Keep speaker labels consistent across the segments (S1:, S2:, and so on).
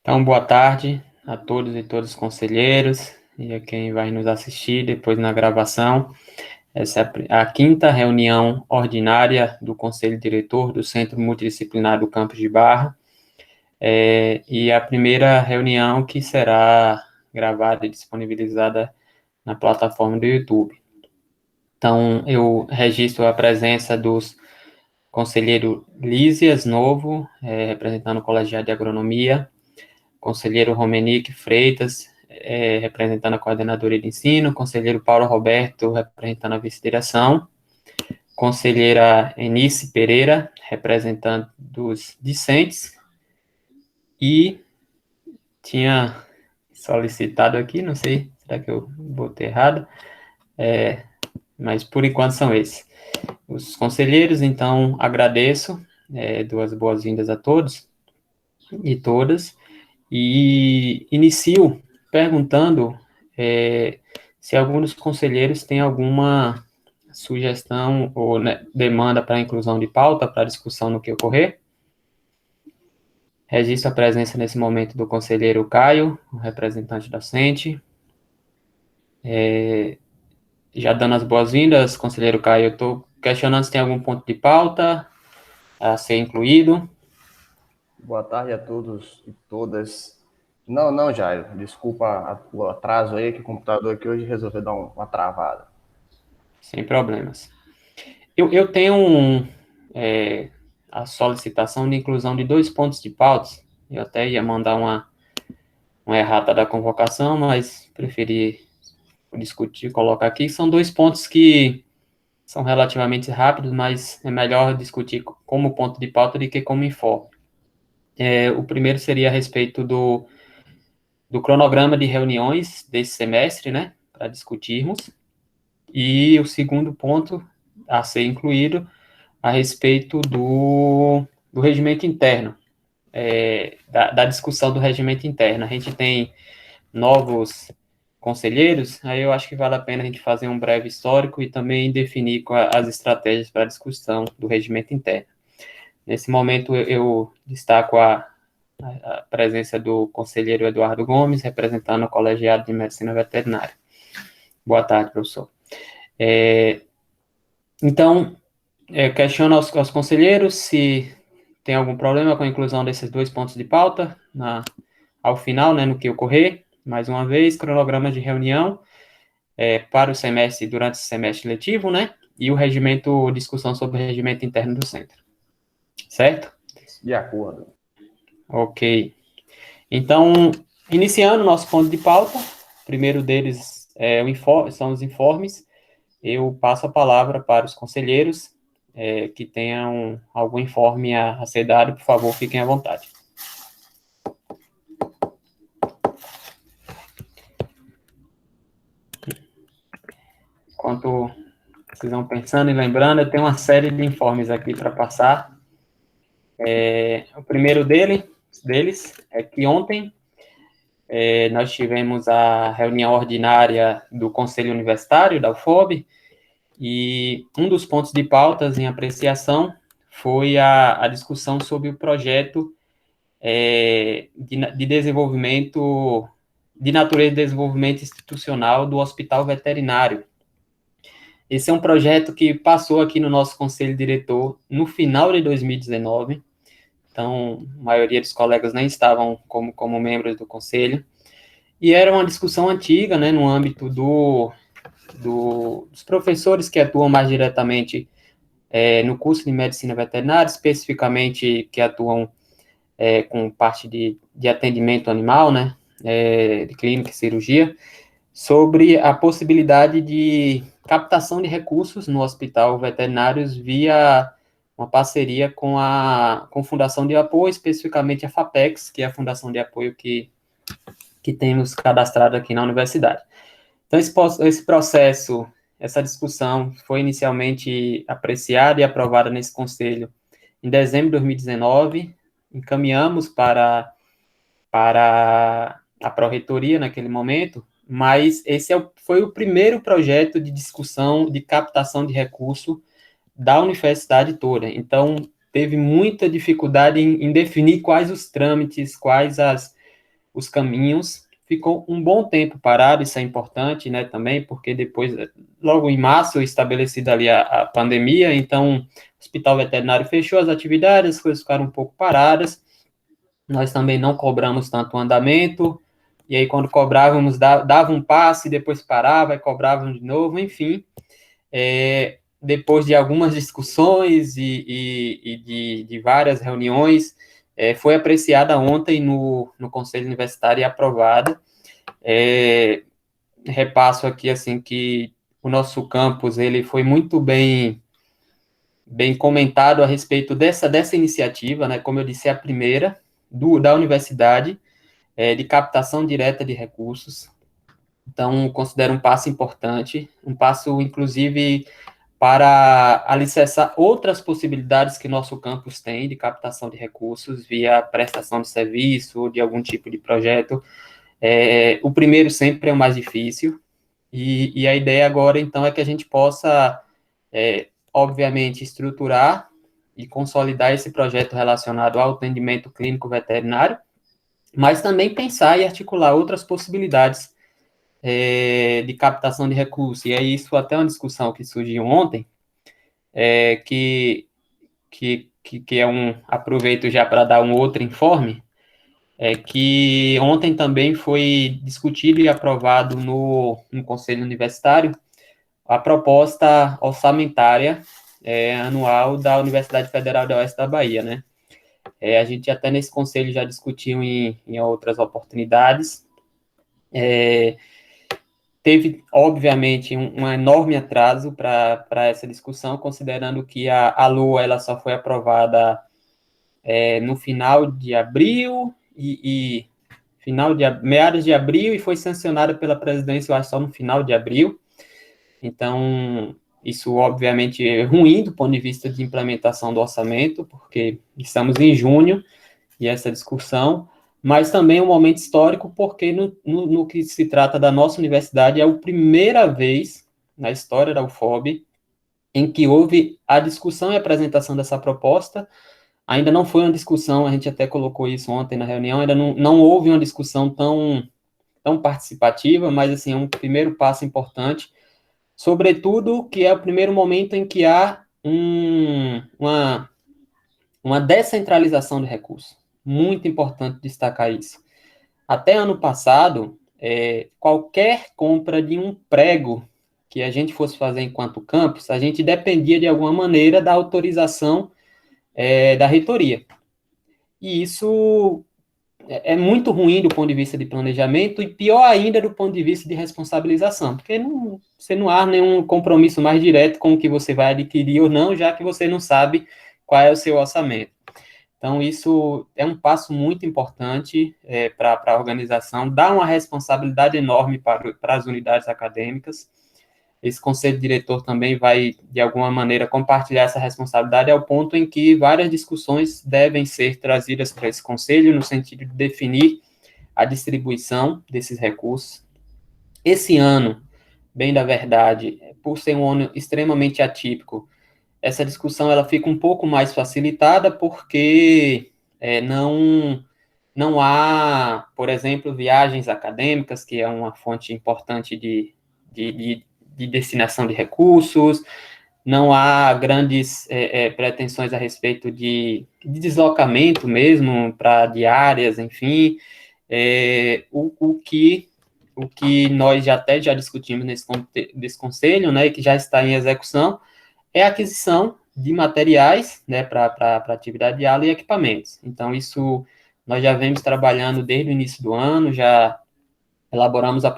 S1: Então, boa tarde a todos e todas os conselheiros e a quem vai nos assistir depois na gravação. Essa é a quinta reunião ordinária do Conselho Diretor do Centro Multidisciplinar do Campus de Barra, e a primeira reunião que será gravada e disponibilizada na plataforma do YouTube. Então, eu registro a presença dos conselheiro Lísias Novo, representando o Colegiado de Agronomia, conselheiro Romenique Freitas, representando a Coordenadoria de Ensino, conselheiro Paulo Roberto, representando a vice-direção, conselheira Enice Pereira, representando dos discentes, e tinha solicitado aqui, não sei, será que eu botei errado? Mas por enquanto são esses. Os conselheiros, então, agradeço, dou as boas-vindas a todos e todas, e inicio perguntando se algum dos conselheiros tem alguma sugestão ou demanda para a inclusão de pauta, para discussão no que ocorrer. Registro a presença nesse momento do conselheiro Caio, o representante da CENTE. Já dando as boas-vindas, conselheiro Caio, eu estou questionando se tem algum ponto de pauta a ser incluído.
S2: Boa tarde a todos e todas. Não, Jairo, desculpa o atraso aí, que o computador aqui hoje resolveu dar uma travada.
S1: Sem problemas. Eu tenho a solicitação de inclusão de 2 pontos de pautas. Eu até ia mandar uma errata da convocação, mas preferi discutir, colocar aqui. São 2 pontos que são relativamente rápidos, mas é melhor discutir como ponto de pauta do que como informe. O primeiro seria a respeito do cronograma de reuniões desse semestre, né, para discutirmos. E o segundo ponto a ser incluído a respeito do regimento interno, da discussão do regimento interno. A gente tem novos conselheiros, aí eu acho que vale a pena a gente fazer um breve histórico e também definir as estratégias para a discussão do regimento interno. Nesse momento, eu destaco a presença do conselheiro Eduardo Gomes, representando o Colegiado de Medicina Veterinária. Boa tarde, professor. Então, questiono aos conselheiros se tem algum problema com a inclusão desses 2 pontos de pauta ao final, né, no que ocorrer. Mais uma vez, cronograma de reunião para o semestre, durante o semestre letivo, né, e o regimento, discussão sobre o regimento interno do centro. Certo?
S2: De acordo.
S1: Ok. Então, iniciando o nosso ponto de pauta, o primeiro deles são os informes. Eu passo a palavra para os conselheiros que tenham algum informe a ser dado, por favor, fiquem à vontade. Enquanto vocês vão pensando e lembrando, eu tenho uma série de informes aqui para passar. O primeiro deles é que ontem nós tivemos a reunião ordinária do Conselho Universitário, da UFOB, e um dos pontos de pautas em apreciação foi a discussão sobre o projeto de desenvolvimento, de natureza de desenvolvimento institucional do Hospital Veterinário. Esse é um projeto que passou aqui no nosso conselho diretor no final de 2019, então a maioria dos colegas nem estavam como membros do conselho, e era uma discussão antiga, né, no âmbito dos professores que atuam mais diretamente no curso de medicina veterinária, especificamente que atuam com parte de atendimento animal, né, de clínica e cirurgia, sobre a possibilidade de captação de recursos no hospital veterinário via uma parceria com a Fundação de Apoio, especificamente a FAPEX, que é a fundação de apoio que temos cadastrado aqui na universidade. Então, esse processo, essa discussão foi inicialmente apreciada e aprovada nesse conselho em dezembro de 2019, encaminhamos para a pró-reitoria naquele momento, mas esse foi o primeiro projeto de discussão de captação de recurso da universidade toda. Então, teve muita dificuldade em definir quais os trâmites, quais as os caminhos. Ficou um bom tempo parado, isso é importante, né, também, porque depois, logo em março, estabelecida ali a pandemia, então o hospital veterinário fechou as atividades, as coisas ficaram um pouco paradas, nós também não cobramos tanto o andamento, e aí quando cobrávamos, dava um passe, depois parava e cobrávamos de novo, enfim, depois de algumas discussões e de várias reuniões, foi apreciada ontem no Conselho Universitário e aprovada. Repasso aqui, assim, que o nosso campus, ele foi muito bem comentado a respeito dessa iniciativa, né, como eu disse, é a primeira da universidade, de captação direta de recursos. Então, considero um passo importante, um passo, inclusive, para alicerçar outras possibilidades que nosso campus tem de captação de recursos via prestação de serviço ou de algum tipo de projeto. O primeiro sempre é o mais difícil, e a ideia agora, então, é que a gente possa, obviamente, estruturar e consolidar esse projeto relacionado ao atendimento clínico veterinário, mas também pensar e articular outras possibilidades de captação de recursos. E aí isso até uma discussão que surgiu ontem, que é aproveito já para dar um outro informe, que ontem também foi discutido e aprovado no Conselho Universitário a proposta orçamentária anual da Universidade Federal da Oeste da Bahia, né? A gente até nesse conselho já discutiu em outras oportunidades. Teve, obviamente, um enorme atraso para essa discussão, considerando que a LOA ela só foi aprovada no final de abril meados de abril, e foi sancionada pela presidência, eu acho, só no final de abril. Então, isso, obviamente, é ruim do ponto de vista de implementação do orçamento, porque estamos em junho, e essa discussão, mas também é um momento histórico, porque no que se trata da nossa universidade, é a primeira vez na história da UFOB em que houve a discussão e apresentação dessa proposta. Ainda não foi uma discussão, a gente até colocou isso ontem na reunião, ainda não houve uma discussão tão participativa, mas, assim, é um primeiro passo importante, sobretudo que é o primeiro momento em que há uma descentralização de recursos. Muito importante destacar isso. Até ano passado, qualquer compra de um prego que a gente fosse fazer enquanto campus, a gente dependia de alguma maneira da autorização da reitoria. E isso é muito ruim do ponto de vista de planejamento e pior ainda do ponto de vista de responsabilização, porque você não há nenhum compromisso mais direto com o que você vai adquirir ou não, já que você não sabe qual é o seu orçamento. Então, isso é um passo muito importante para a organização, dá uma responsabilidade enorme para as unidades acadêmicas. Esse conselho diretor também vai, de alguma maneira, compartilhar essa responsabilidade ao ponto em que várias discussões devem ser trazidas para esse conselho, no sentido de definir a distribuição desses recursos. Esse ano, bem da verdade, por ser um ano extremamente atípico, essa discussão ela fica um pouco mais facilitada, porque não há, por exemplo, viagens acadêmicas, que é uma fonte importante de destinação de recursos, não há grandes pretensões a respeito de deslocamento mesmo para diárias, enfim, o que nós já discutimos nesse conselho, né, e que já está em execução, é a aquisição de materiais, né, para atividade de aula e equipamentos. Então, isso nós já vemos trabalhando desde o início do ano, já elaboramos a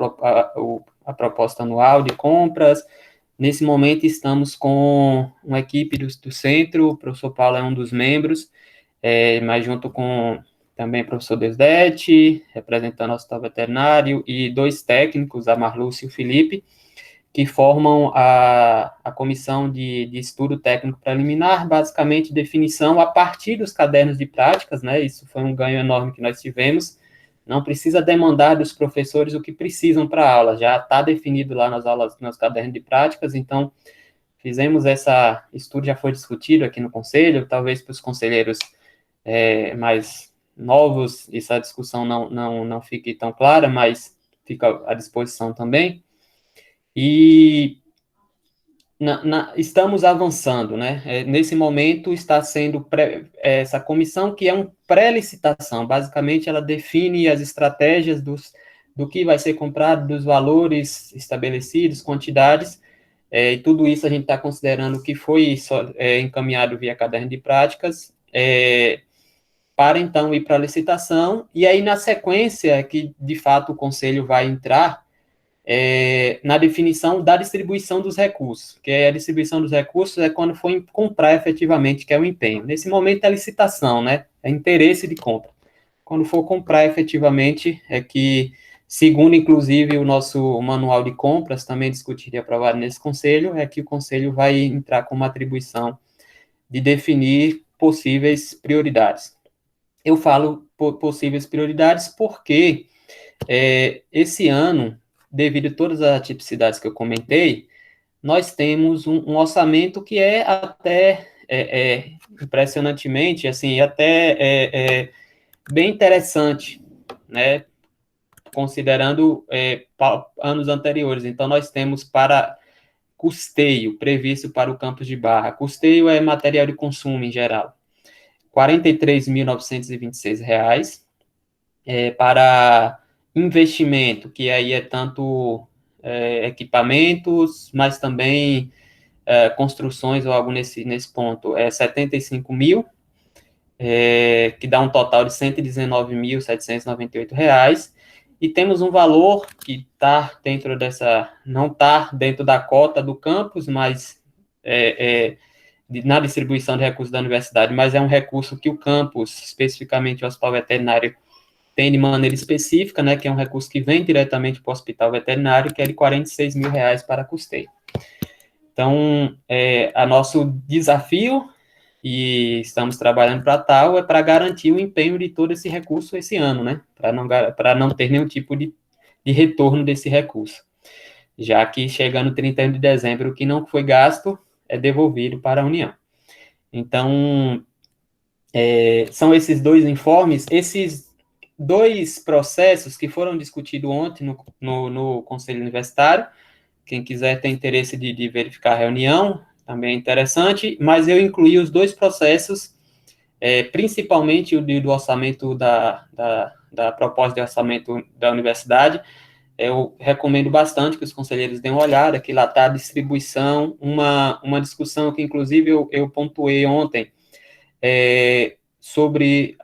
S1: proposta anual de compras. Nesse momento, estamos com uma equipe do centro, o professor Paulo é um dos membros, mas junto com também o professor Desdete, representando o hospital veterinário, e dois técnicos, a Marlúcia e o Felipe, que formam a comissão de estudo técnico preliminar, basicamente definição a partir dos cadernos de práticas, né? Isso foi um ganho enorme que nós tivemos. Não precisa demandar dos professores o que precisam para a aula, já está definido lá nas aulas, nos cadernos de práticas. Então, fizemos estudo, já foi discutido aqui no conselho, talvez para os conselheiros mais novos, essa discussão não fique tão clara, mas fica à disposição também. E estamos avançando, né? Nesse momento está sendo essa comissão, que é uma pré-licitação, basicamente ela define as estratégias do que vai ser comprado, dos valores estabelecidos, quantidades, e tudo isso a gente está considerando que foi encaminhado via caderno de práticas, para então ir para a licitação, e aí na sequência que de fato o conselho vai entrar na definição da distribuição dos recursos, que a distribuição dos recursos é quando for comprar efetivamente, que é o empenho. Nesse momento é licitação, né? É interesse de compra. Quando for comprar efetivamente, é que, segundo inclusive o nosso manual de compras, também discutido e aprovado nesse conselho, é que o conselho vai entrar com uma atribuição de definir possíveis prioridades. Eu falo possíveis prioridades porque esse ano, devido a todas as atipicidades que eu comentei, nós temos um orçamento que é até impressionantemente, assim, até bem interessante, né, considerando anos anteriores. Então, nós temos para custeio previsto para o campus de Barra. Custeio é material de consumo em geral. R$ 43.926, para investimento, que aí é tanto equipamentos, mas também construções ou algo nesse ponto, 75 mil, que dá um total de R$ 119.798, e temos um valor que está dentro não está dentro da cota do campus, mas na distribuição de recursos da universidade, mas é um recurso que o campus, especificamente o Hospital Veterinário, tem de maneira específica, né, que é um recurso que vem diretamente para o Hospital Veterinário, que é de R$ 46 mil para custeio. Então, a nosso desafio, e estamos trabalhando para tal, é para garantir o empenho de todo esse recurso esse ano, né, para não ter nenhum tipo de retorno desse recurso, já que chegando 31 de dezembro, o que não foi gasto é devolvido para a União. Então, são esses dois informes, esses dois processos que foram discutidos ontem no Conselho Universitário. Quem quiser ter interesse de verificar a reunião, também é interessante, mas eu incluí os dois processos, principalmente o do orçamento da proposta de orçamento da universidade. Eu recomendo bastante que os conselheiros deem uma olhada, que lá está a distribuição, uma discussão que, inclusive, eu pontuei ontem, sobre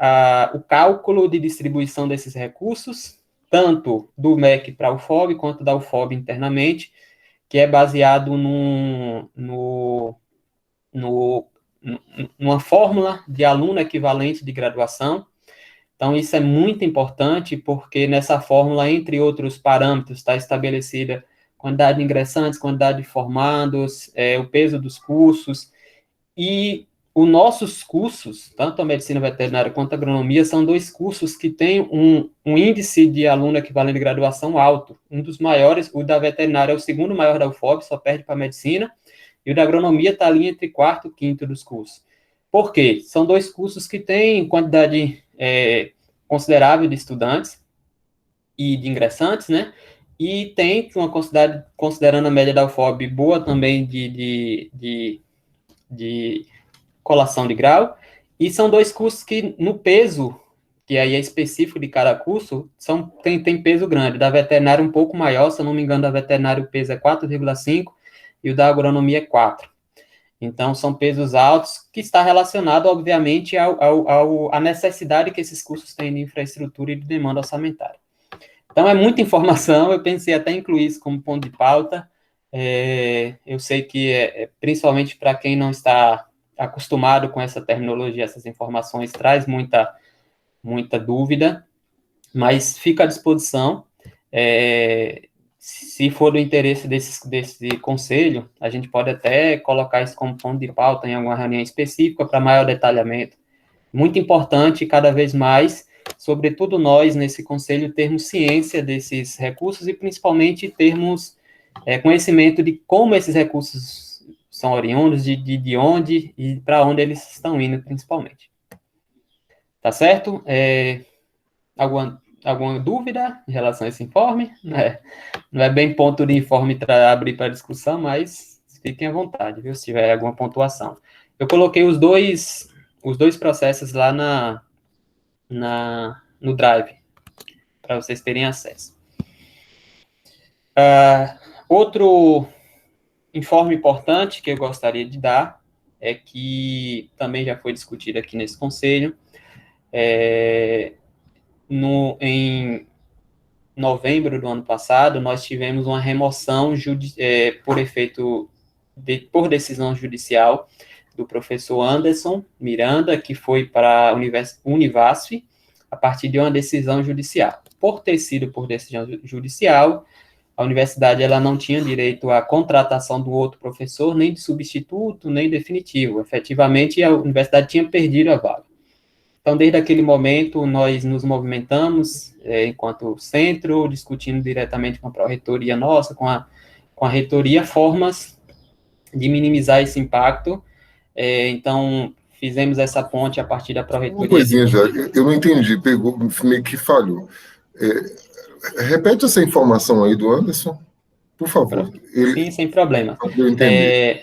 S1: o cálculo de distribuição desses recursos, tanto do MEC para o UFOB, quanto da UFOB internamente, que é baseado numa fórmula de aluno equivalente de graduação. Então, isso é muito importante, porque nessa fórmula, entre outros parâmetros, está estabelecida quantidade de ingressantes, quantidade de formandos, o peso dos cursos, e os nossos cursos, tanto a medicina veterinária quanto a agronomia, são dois cursos que têm um índice de aluno equivalente de graduação alto. Um dos maiores, o da veterinária é o segundo maior da UFOB, só perde para a medicina, e o da agronomia está ali entre quarto e quinto dos cursos. Por quê? São dois cursos que têm quantidade considerável de estudantes e de ingressantes, né? E tem uma quantidade, considerando a média da UFOB, boa também de colação de grau, e são dois cursos que, no peso, que aí é específico de cada curso, tem peso grande. Da veterinária um pouco maior, se eu não me engano, da veterinária o peso é 4,5 e o da agronomia é 4. Então, são pesos altos, que está relacionado, obviamente, à necessidade que esses cursos têm de infraestrutura e de demanda orçamentária. Então, é muita informação, eu pensei até incluir isso como ponto de pauta. Eu sei que, principalmente para quem não está acostumado com essa terminologia, essas informações, traz muita dúvida, mas fica à disposição. Se for do interesse desse conselho, a gente pode até colocar isso como ponto de pauta em alguma reunião específica para maior detalhamento. Muito importante, cada vez mais, sobretudo nós, nesse conselho, termos ciência desses recursos e, principalmente, termos conhecimento de como esses recursos são oriundos, de onde e para onde eles estão indo, principalmente. Tá certo? Alguma dúvida em relação a esse informe? Não é bem ponto de informe para abrir para discussão, mas fiquem à vontade, viu, se tiver alguma pontuação. Eu coloquei os dois processos lá no Drive, para vocês terem acesso. Outro informe importante que eu gostaria de dar é que também já foi discutido aqui nesse conselho, em novembro do ano passado, nós tivemos uma remoção por decisão judicial do professor Anderson Miranda, que foi para a Univasf, a partir de uma decisão judicial. Por ter sido por decisão judicial, a universidade ela não tinha direito à contratação do outro professor, nem de substituto, nem definitivo. Efetivamente, a universidade tinha perdido a vaga. Então, desde aquele momento, nós nos movimentamos, enquanto centro, discutindo diretamente com a pró-reitoria nossa, com a reitoria, formas de minimizar esse impacto. Então, fizemos essa ponte a partir da pró-reitoria.
S3: Uma coisinha já, eu não entendi, meio que falhou. Repete essa informação aí do Anderson, por favor.
S1: Sim, sem problema.
S3: Eu entendi.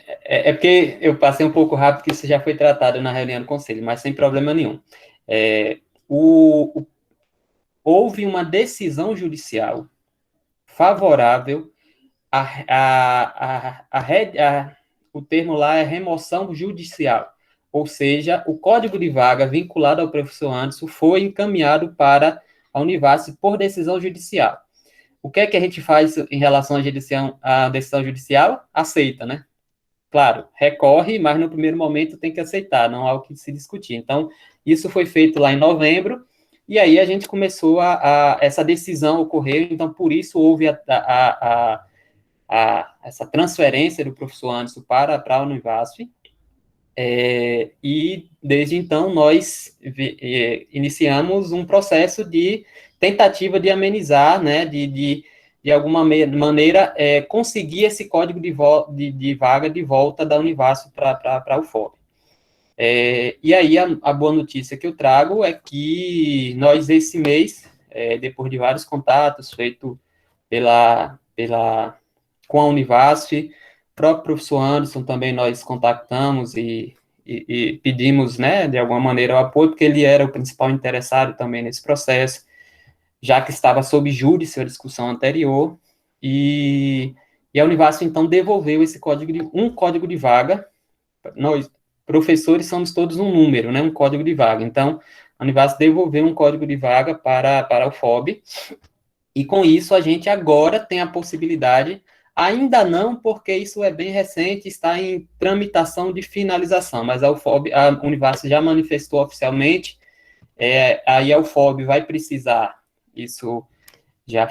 S1: Porque eu passei um pouco rápido, que isso já foi tratado na reunião do conselho, mas sem problema nenhum. Houve uma decisão judicial favorável o termo lá é remoção judicial, ou seja, o código de vaga vinculado ao professor Anderson foi encaminhado para a Univasf por decisão judicial. O que é que a gente faz em relação à decisão judicial? Aceita, né? Claro, recorre, mas no primeiro momento tem que aceitar, não há o que se discutir. Então, isso foi feito lá em novembro, e aí a gente começou essa decisão ocorreu, então por isso houve essa transferência do professor Anderson para a Univasf, e desde então nós iniciamos um processo de tentativa de amenizar, né, de alguma maneira, conseguir esse código de vaga de volta da Univasf para o FOB. E aí, a boa notícia que eu trago é que nós, esse mês, depois de vários contatos feitos com a Univasf, o próprio professor Anderson também nós contactamos e pedimos, né, de alguma maneira, o apoio, porque ele era o principal interessado também nesse processo, já que estava sob júdice a discussão anterior, e a Univasf, então, devolveu um código de vaga. Nós, professores, somos todos um número, né, um código de vaga. Então, a Univasf devolveu um código de vaga para o FOB, e com isso a gente agora tem a possibilidade, ainda não, porque isso é bem recente, está em tramitação de finalização, mas a Univasf já manifestou oficialmente, aí a UFOB vai precisar, isso já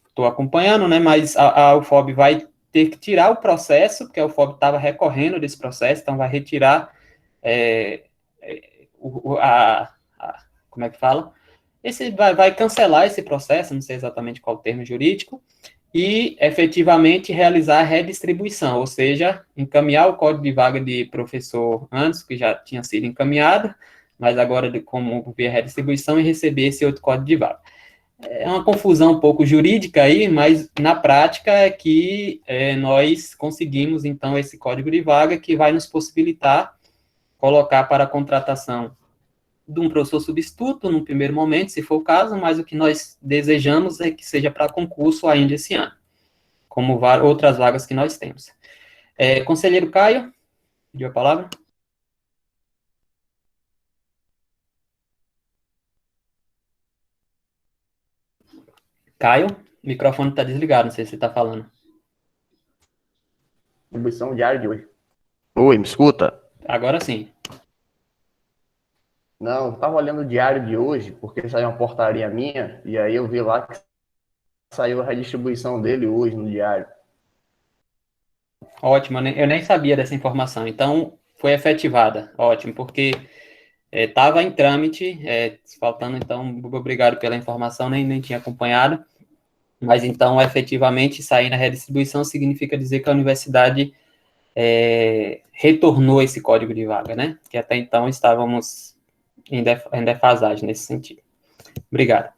S1: estou acompanhando, né, mas a UFOB vai ter que tirar o processo, porque a UFOB estava recorrendo desse processo, então vai retirar como é que fala? Vai cancelar esse processo, não sei exatamente qual o termo jurídico, e efetivamente realizar a redistribuição, ou seja, encaminhar o código de vaga de professor antes, que já tinha sido encaminhado, mas agora como via redistribuição e receber esse outro código de vaga. É uma confusão um pouco jurídica aí, mas na prática é que nós conseguimos, então, esse código de vaga que vai nos possibilitar colocar para a contratação de um professor substituto, no primeiro momento, se for o caso, mas o que nós desejamos é que seja para concurso ainda esse ano, como outras vagas que nós temos. Conselheiro Caio, pediu a palavra? Caio, o microfone está desligado, não sei se você está falando.
S2: Distribuição diária de hoje. Oi, me escuta?
S1: Agora sim.
S2: Não, eu estava olhando o diário de hoje, porque saiu uma portaria minha, e aí eu vi lá que saiu a redistribuição dele hoje no diário.
S1: Ótimo, eu nem sabia dessa informação, então foi efetivada, ótimo, porque estava em trâmite, faltando, então, obrigado pela informação, nem tinha acompanhado, mas então, efetivamente, sair na redistribuição significa dizer que a universidade retornou esse código de vaga, né? Que até então estávamos em defasagem nesse sentido. Obrigado.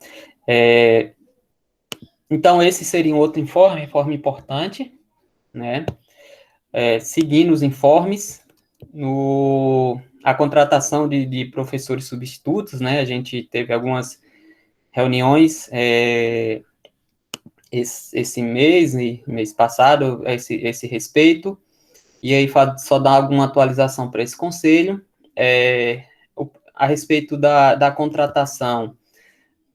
S1: Então, esse seria um outro informe importante, né? Seguindo os informes, a contratação de professores substitutos, né? A gente teve algumas reuniões esse mês passado, esse respeito, e aí só dar alguma atualização para esse conselho, a respeito da contratação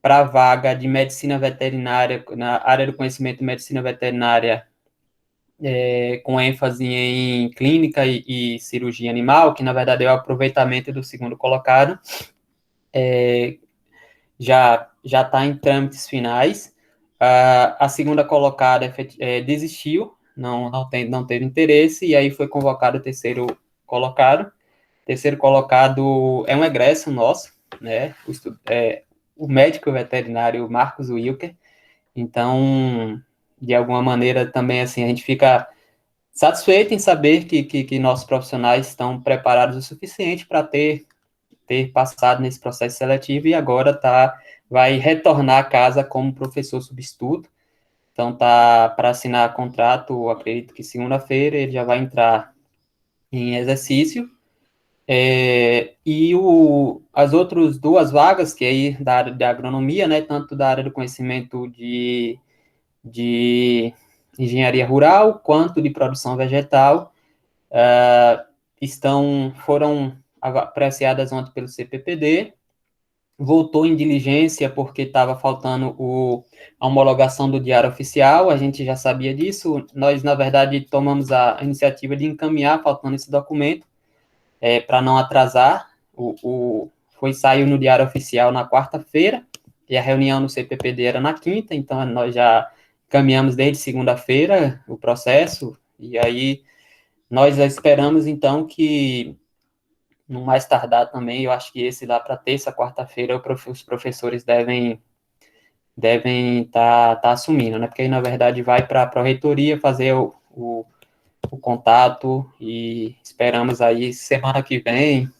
S1: para a vaga de medicina veterinária, na área do conhecimento de medicina veterinária, com ênfase em clínica e cirurgia animal, que na verdade é o aproveitamento do segundo colocado, já está em trâmites finais. A segunda colocada desistiu, não teve interesse, e aí foi convocado o terceiro colocado. Terceiro colocado é um egresso nosso, né? O médico veterinário Marcos Wilker. Então, de alguma maneira, também, assim, a gente fica satisfeito em saber que nossos profissionais estão preparados o suficiente para ter passado nesse processo seletivo e agora vai retornar a casa como professor substituto. Então, para assinar contrato, acredito que segunda-feira ele já vai entrar em exercício. E as outras duas vagas, que aí da área de agronomia, né, tanto da área do conhecimento de engenharia rural, quanto de produção vegetal, foram apreciadas ontem pelo CPPD, voltou em diligência porque estava faltando a homologação do Diário Oficial, a gente já sabia disso, nós, na verdade, tomamos a iniciativa de encaminhar, faltando esse documento, para não atrasar, saiu no Diário Oficial na quarta-feira, e a reunião no CPPD era na quinta, então nós já caminhamos desde segunda-feira o processo, e aí nós esperamos, então, que no mais tardar também, eu acho que esse lá para terça, quarta-feira, os professores devem estar assumindo, né? Porque aí, na verdade, vai para a pró-reitoria fazer o contato e esperamos aí, semana que vem,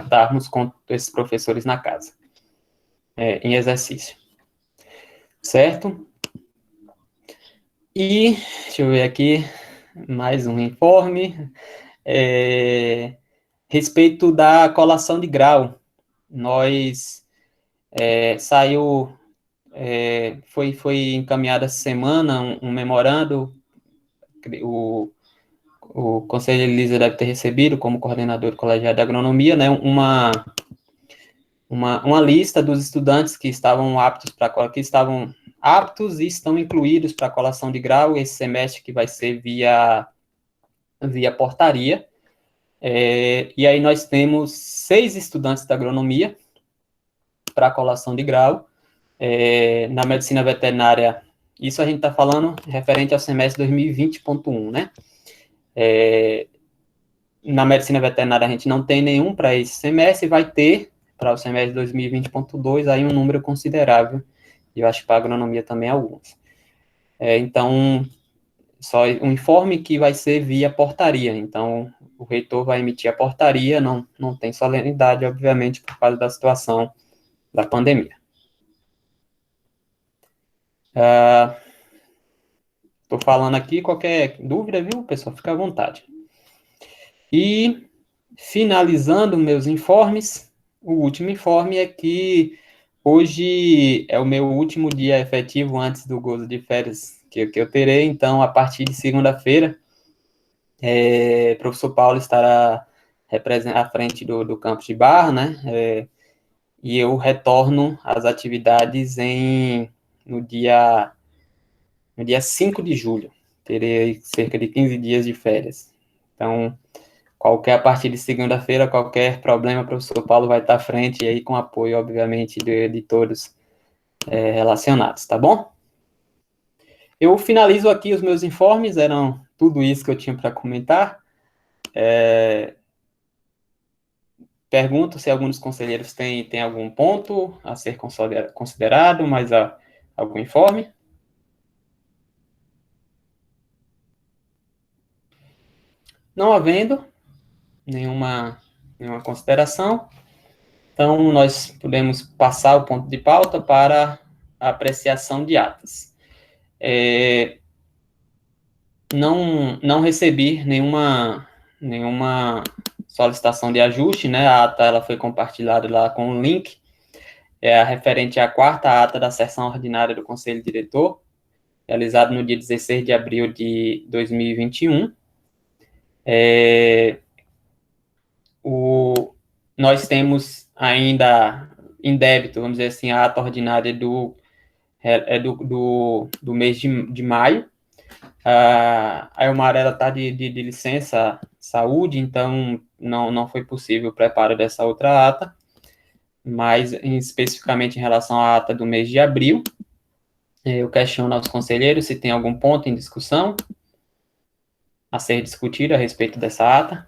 S1: darmos com esses professores na casa, em exercício. Certo? E, deixa eu ver aqui, mais um informe. Respeito da colação de grau, nós foi encaminhado essa semana um memorando, o Conselho Elisa deve ter recebido, como coordenador do Colegiado de Agronomia, né, uma lista dos estudantes que estavam aptos e estão incluídos para a colação de grau esse semestre, que vai ser via portaria. E aí nós temos 6 estudantes da agronomia para a colação de grau. Na medicina veterinária, isso a gente está falando referente ao semestre 2020.1, né? Na medicina veterinária a gente não tem nenhum para esse semestre, vai ter para o semestre 2020.2 aí um número considerável, e eu acho que para a agronomia também alguns. Então, só um informe que vai ser via portaria, então o reitor vai emitir a portaria, não tem solenidade, obviamente, por causa da situação da pandemia. Estou falando aqui, qualquer dúvida, viu, pessoal? Fica à vontade. E, finalizando meus informes, o último informe é que hoje é o meu último dia efetivo antes do gozo de férias que eu terei, então, a partir de segunda-feira, o professor Paulo estará à frente do campus de Barra, né? E eu retorno às atividades no dia 5 de julho. Terei cerca de 15 dias de férias. Então, a partir de segunda-feira, qualquer problema, o professor Paulo vai estar à frente, e aí com apoio, obviamente, de todos relacionados, tá bom? Eu finalizo aqui os meus informes, eram tudo isso que eu tinha para comentar. Pergunto se algum dos conselheiros tem algum ponto a ser considerado, mais algum informe. Não havendo nenhuma consideração, então nós podemos passar o ponto de pauta para a apreciação de atas. Não recebi nenhuma solicitação de ajuste, né? A ata ela foi compartilhada lá com o link, a referente à quarta ata da sessão ordinária do Conselho Diretor, realizado no dia 16 de abril de 2021. Nós temos ainda em débito, vamos dizer assim, a ata ordinária do mês de maio. A Elmara está de licença saúde, então não foi possível o preparo dessa outra ata, mas especificamente em relação à ata do mês de abril, eu questiono aos conselheiros se tem algum ponto em discussão a ser discutido a respeito dessa ata.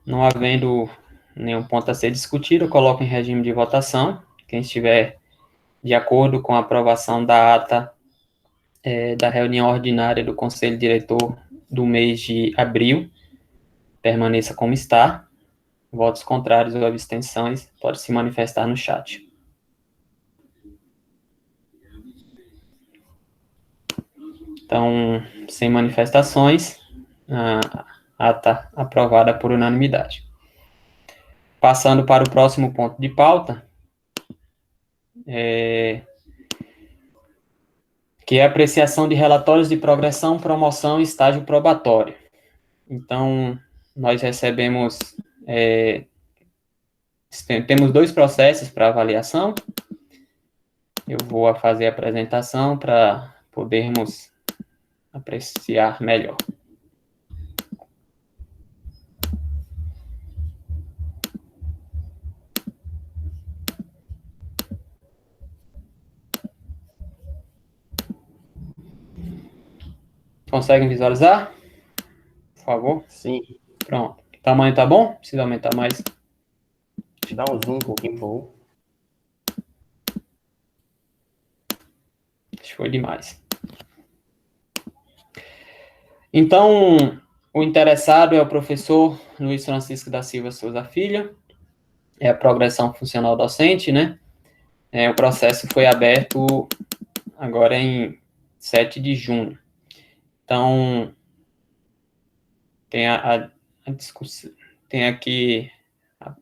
S1: Não havendo nenhum ponto a ser discutido, eu coloco em regime de votação. Quem estiver de acordo com a aprovação da ata da reunião ordinária do Conselho Diretor do mês de abril, permaneça como está. Votos contrários ou abstenções pode se manifestar no chat. Então, sem manifestações, a ata aprovada por unanimidade. Passando para o próximo ponto de pauta, que é a apreciação de relatórios de progressão, promoção e estágio probatório. Então, nós recebemos, temos 2 processos para avaliação. Eu vou fazer a apresentação para podermos apreciar melhor. Conseguem visualizar? Por favor.
S2: Sim.
S1: Pronto. O tamanho tá bom? Precisa aumentar mais?
S2: Dá um zoom um pouquinho, por favor.
S1: Acho que foi demais. Então, o interessado é o professor Luiz Francisco da Silva Souza Filho, é a progressão funcional docente, né? O processo foi aberto agora em 7 de junho. Então, tem a discussão, tem aqui a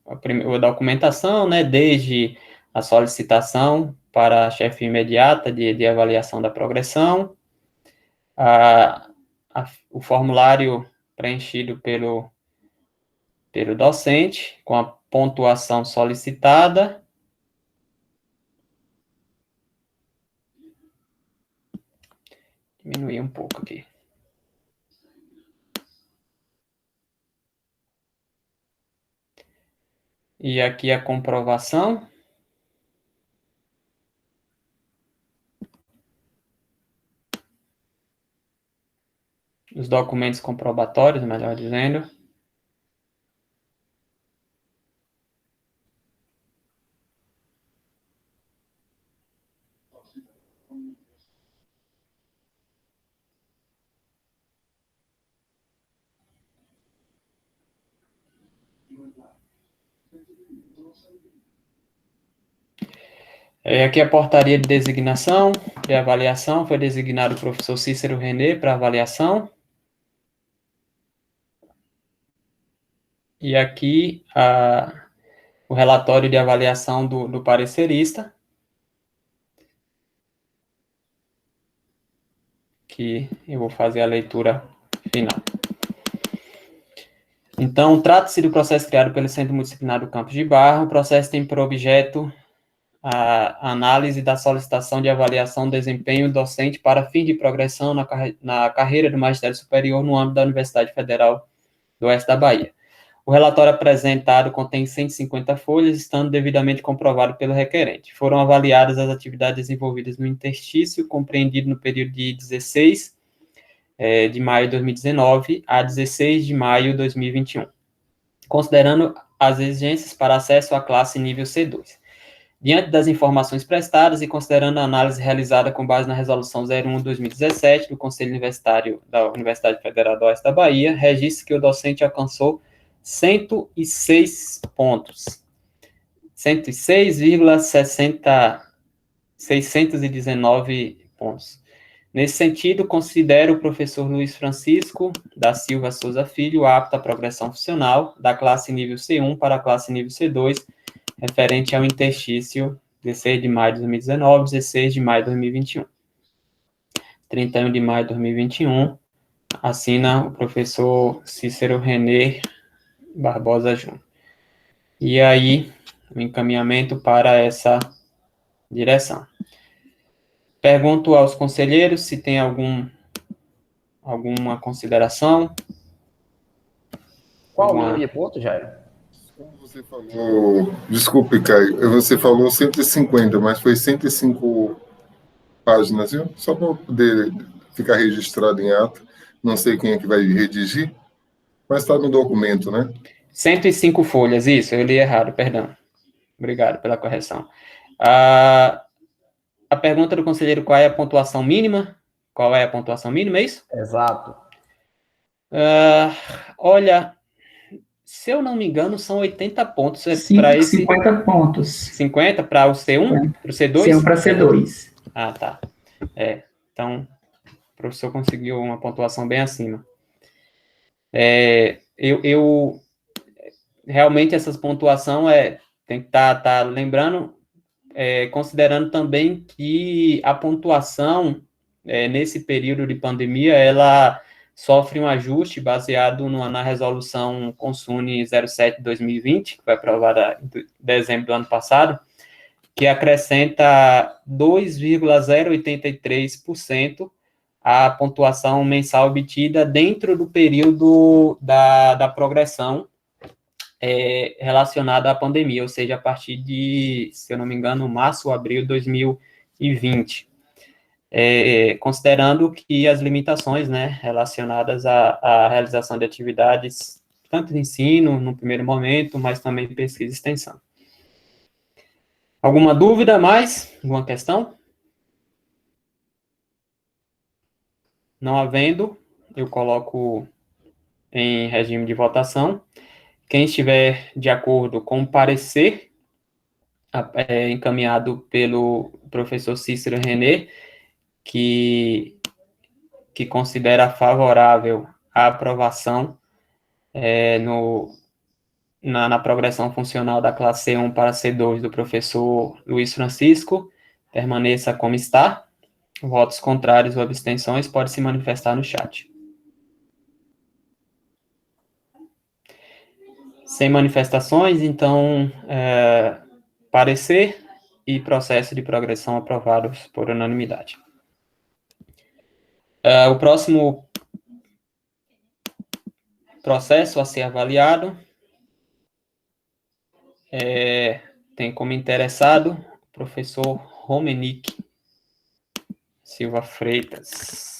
S1: documentação, né? Desde a solicitação para a chefia imediata de avaliação da progressão, o formulário preenchido pelo docente, com a pontuação solicitada, diminuir um pouco aqui. E aqui a comprovação. Os documentos comprobatórios, melhor dizendo. Aqui a portaria de designação, de avaliação, foi designado o professor Cícero René para avaliação. E aqui o relatório de avaliação do parecerista, que eu vou fazer a leitura final. Então, trata-se do processo criado pelo Centro Multidisciplinar do Campos de Barra. O processo tem por objeto a análise da solicitação de avaliação do desempenho docente para fim de progressão na carreira do magistério superior no âmbito da Universidade Federal do Oeste da Bahia. O relatório apresentado contém 150 folhas, estando devidamente comprovado pelo requerente. Foram avaliadas as atividades desenvolvidas no interstício, compreendido no período de 16 de maio de 2019 a 16 de maio de 2021, considerando as exigências para acesso à classe nível C2. Diante das informações prestadas e considerando a análise realizada com base na Resolução 01/2017 do Conselho Universitário da Universidade Federal do Oeste da Bahia, registra que o docente alcançou 106 pontos. 106,619 pontos. Nesse sentido, considero o professor Luiz Francisco da Silva Souza Filho apto à progressão funcional da classe nível C1 para a classe nível C2, referente ao interstício 16 de maio de 2019, 16 de maio de 2021. 31 de maio de 2021, assina o professor Cícero René Barbosa Júnior. E aí, o encaminhamento para essa direção. Pergunto aos conselheiros se tem alguma consideração.
S2: Qual o número de pontos, Jairo?
S3: Como você falou, desculpe, Caio, você falou 150, mas foi 105 páginas, viu? Só para poder ficar registrado em ata. Não sei quem é que vai redigir, mas está no documento, né?
S1: 105 folhas, isso, eu li errado, perdão. Obrigado pela correção. A pergunta do conselheiro, qual é a pontuação mínima? Qual é a pontuação mínima, é isso?
S2: Exato.
S1: Olha, se eu não me engano, são 80 pontos para esse...
S4: 50 pontos.
S1: 50 para o C1? Para o C2?
S4: C1 para C2.
S1: Ah, tá. Então, o professor conseguiu uma pontuação bem acima. Realmente, essas pontuação tem que estar lembrando, considerando também que a pontuação, nesse período de pandemia, ela sofre um ajuste baseado na resolução Consune 07/2020, que foi aprovada em dezembro do ano passado, que acrescenta 2,083% a pontuação mensal obtida dentro do período da progressão relacionada à pandemia, ou seja, a partir de, se eu não me engano, março ou abril de 2020. Considerando que as limitações, né, relacionadas à realização de atividades, tanto de ensino, no primeiro momento, mas também pesquisa e extensão. Alguma dúvida mais? Alguma questão? Não havendo, eu coloco em regime de votação. Quem estiver de acordo com o parecer encaminhado pelo professor Cícero René, que considera favorável a aprovação na progressão funcional da classe C1 para C2 do professor Luiz Francisco, permaneça como está. Votos contrários ou abstenções pode se manifestar no chat. Sem manifestações, então, parecer e processo de progressão aprovados por unanimidade. O próximo processo a ser avaliado tem como interessado o professor Romenick Silva Freitas.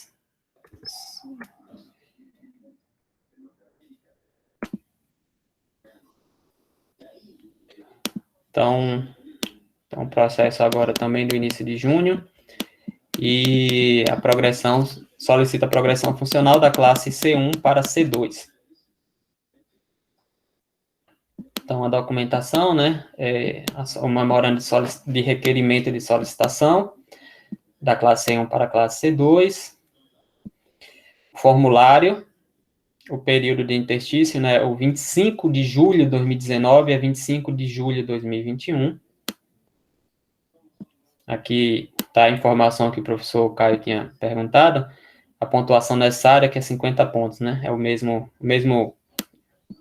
S1: Então, o processo agora também do início de junho, e a progressão, solicita a progressão funcional da classe C1 para C2. Então, a documentação, né, o memorando de requerimento de solicitação da classe C1 para a classe C2, formulário, o período de interstício, né, o 25 de julho de 2019 a 25 de julho de 2021. Aqui está a informação que o professor Caio tinha perguntado, a pontuação necessária, que é 50 pontos, né, é o mesmo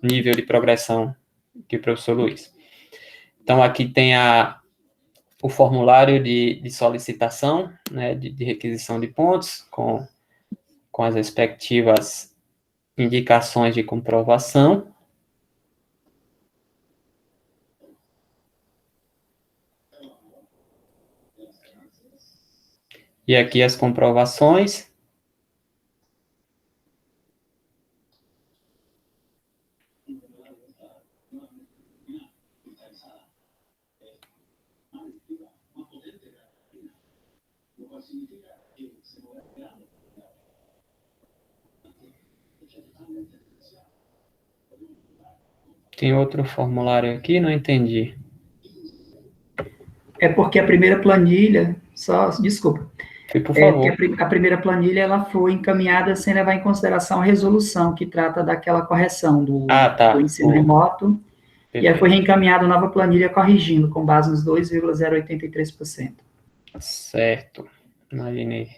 S1: nível de progressão que o professor Luiz. Então, aqui tem o formulário de solicitação, né, de requisição de pontos, com as respectivas indicações de comprovação. E aqui as comprovações. Tem outro formulário aqui, não entendi.
S4: É porque a primeira planilha, desculpa,
S1: Por favor.
S4: porque a primeira planilha ela foi encaminhada sem levar em consideração a resolução que trata daquela correção do
S1: Tá.
S4: ensino remoto, e aí foi reencaminhada nova planilha corrigindo, com base nos 2,083%.
S1: Certo, imaginei.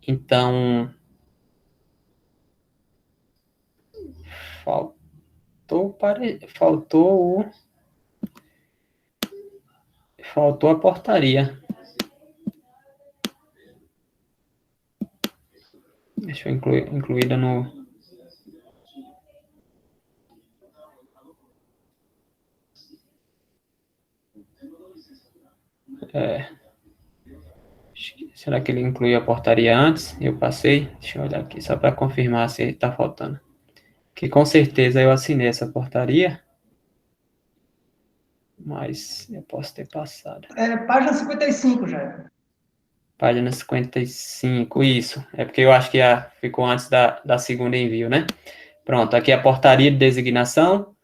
S1: Então, faltou a portaria. Deixa eu incluída no... Será que ele incluiu a portaria antes? Eu passei. Deixa eu olhar aqui, só para confirmar se está faltando. Que com certeza eu assinei essa portaria, mas eu posso ter passado.
S5: Página 55, já.
S1: Página 55, isso. É porque eu acho que ficou antes da segunda envio, né? Pronto, aqui a portaria de designação,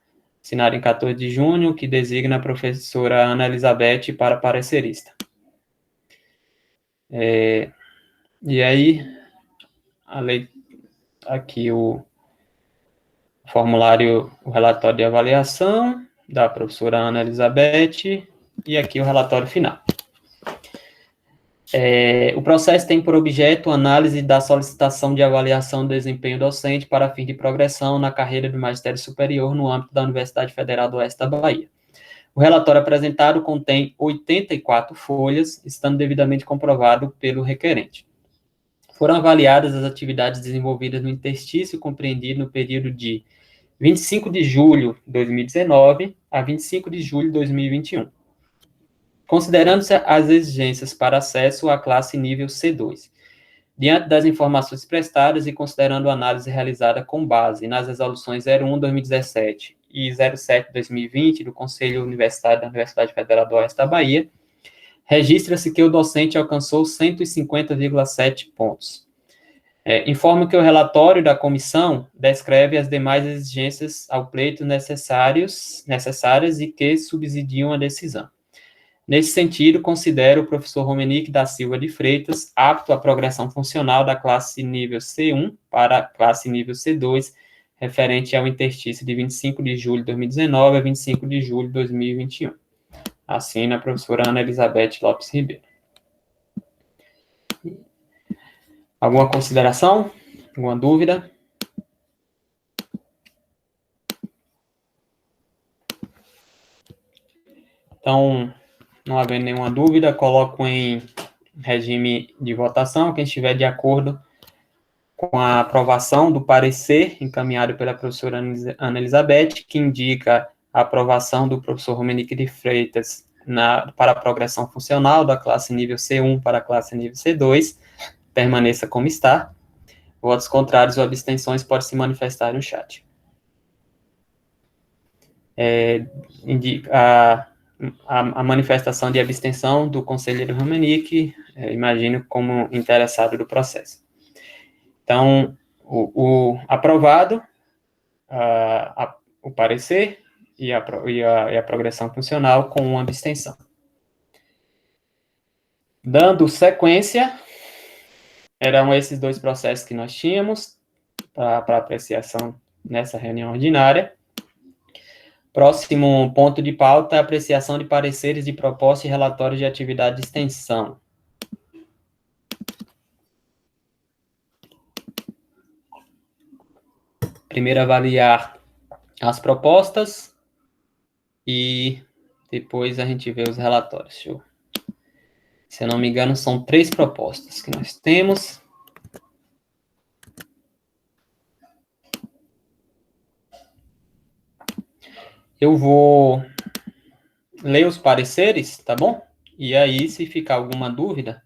S1: assinada em 14 de junho, que designa a professora Ana Elizabeth para parecerista. E aí, aqui o formulário, o relatório de avaliação da professora Ana Elizabeth, e aqui o relatório final. O processo tem por objeto a análise da solicitação de avaliação do desempenho docente para fim de progressão na carreira do magistério superior no âmbito da Universidade Federal do Oeste da Bahia. O relatório apresentado contém 84 folhas, estando devidamente comprovado pelo requerente. Foram avaliadas as atividades desenvolvidas no interstício compreendido no período de 25 de julho de 2019 a 25 de julho de 2021. Considerando-se as exigências para acesso à classe nível C2, diante das informações prestadas e considerando a análise realizada com base nas resoluções 01/2017 e 07/2020 do Conselho Universitário da Universidade Federal do Oeste da Bahia, registra-se que o docente alcançou 150,7 pontos. Informo que o relatório da comissão descreve as demais exigências ao pleito necessárias e que subsidiam a decisão. Nesse sentido, considero o professor Romenick da Silva de Freitas apto à progressão funcional da classe nível C1 para a classe nível C2, referente ao interstício de 25 de julho de 2019 a 25 de julho de 2021. Assina a professora Ana Elizabeth Lopes Ribeiro. Alguma consideração? Alguma dúvida? Então, não havendo nenhuma dúvida, coloco em regime de votação. Quem estiver de acordo com a aprovação do parecer encaminhado pela professora Ana Elizabeth, que indica a aprovação do professor Romenick de Freitas para a progressão funcional da classe nível C1 para a classe nível C2, permaneça como está. Votos contrários ou abstenções podem se manifestar no chat. A manifestação de abstenção do conselheiro Romenick, imagino como interessado do processo. Então, o aprovado, o parecer e a progressão funcional com uma abstenção. Dando sequência, eram esses dois processos que nós tínhamos para apreciação nessa reunião ordinária. Próximo ponto de pauta, apreciação de pareceres de proposta e relatórios de atividade de extensão. Primeiro, avaliar as propostas e depois a gente vê os relatórios. Se eu não me engano, são 3 propostas que nós temos. Eu vou ler os pareceres, tá bom? E aí, se ficar alguma dúvida,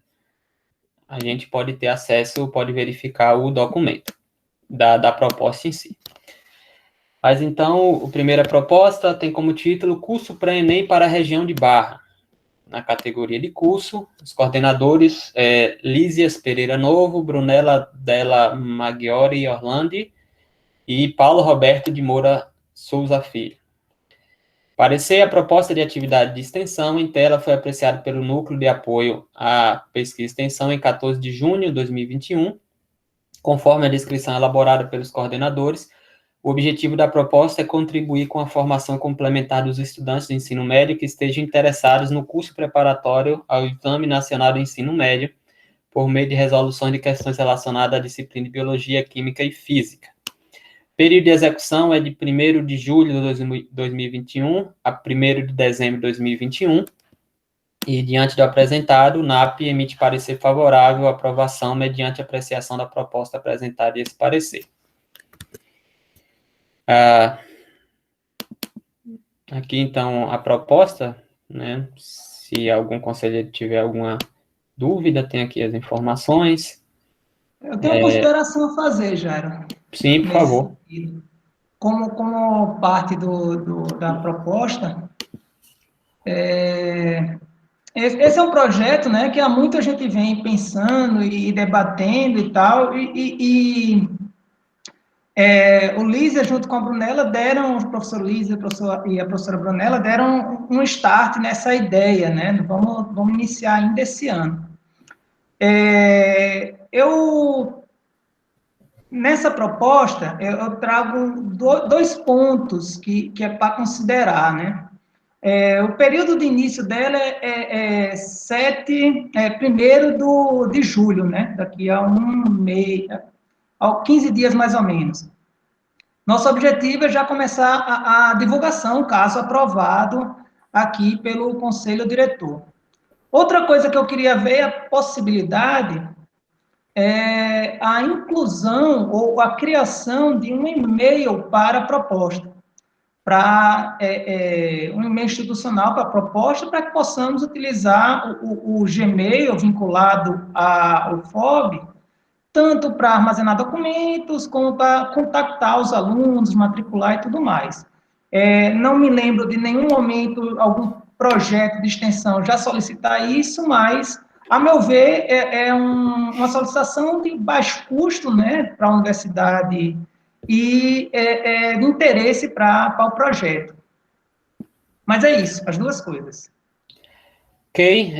S1: a gente pode ter acesso, pode verificar o documento da proposta em si. Mas então, a primeira proposta tem como título Curso pré-ENEM para a região de Barra. na categoria de curso. Os coordenadores, Lísias Pereira Novo, Brunella Della Maggiore Orlandi e Paulo Roberto de Moura Souza Filho. Parecer a proposta de atividade de extensão em tela foi apreciado pelo Núcleo de Apoio à Pesquisa e Extensão em 14 de junho de 2021, conforme a descrição elaborada pelos coordenadores. O objetivo da proposta é contribuir com a formação complementar dos estudantes do ensino médio que estejam interessados no curso preparatório ao Exame Nacional do Ensino Médio, por meio de resolução de questões relacionadas à disciplina de Biologia, Química e Física. Período de execução é de 1º de julho de 2021 a 1º de dezembro de 2021, e, diante do apresentado, o NAP emite parecer favorável à aprovação mediante apreciação da proposta apresentada e esse parecer. Aqui, então, a proposta, né? Se algum conselheiro tiver alguma dúvida, tem aqui as informações.
S5: Eu tenho uma consideração a fazer, Jairo.
S1: Sim, por favor.
S5: Sentido. Como parte da proposta, esse é um projeto, né, que há muito a gente vem pensando e debatendo e tal, o Lísia, junto com a Brunella, o professor Lísia e a professora Brunella deram um start nessa ideia, né? Vamos iniciar ainda esse ano. Nessa proposta, eu trago dois pontos que é para considerar, né? O período de início dela é 1º de julho, né? Daqui a um mês, 15 dias mais ou menos. Nosso objetivo é já começar a divulgação, caso aprovado aqui pelo Conselho Diretor. Outra coisa que eu queria ver é a possibilidade, a inclusão ou a criação de um e-mail para a proposta, um e-mail institucional para a proposta, para que possamos utilizar o Gmail vinculado ao FOB, tanto para armazenar documentos, como para contactar os alunos, matricular e tudo mais. Não me lembro de nenhum momento, algum projeto de extensão já solicitar isso, mas, a meu ver, uma solicitação de baixo custo, né, para a universidade e de interesse para o projeto. Mas é isso, as duas coisas.
S1: Ok,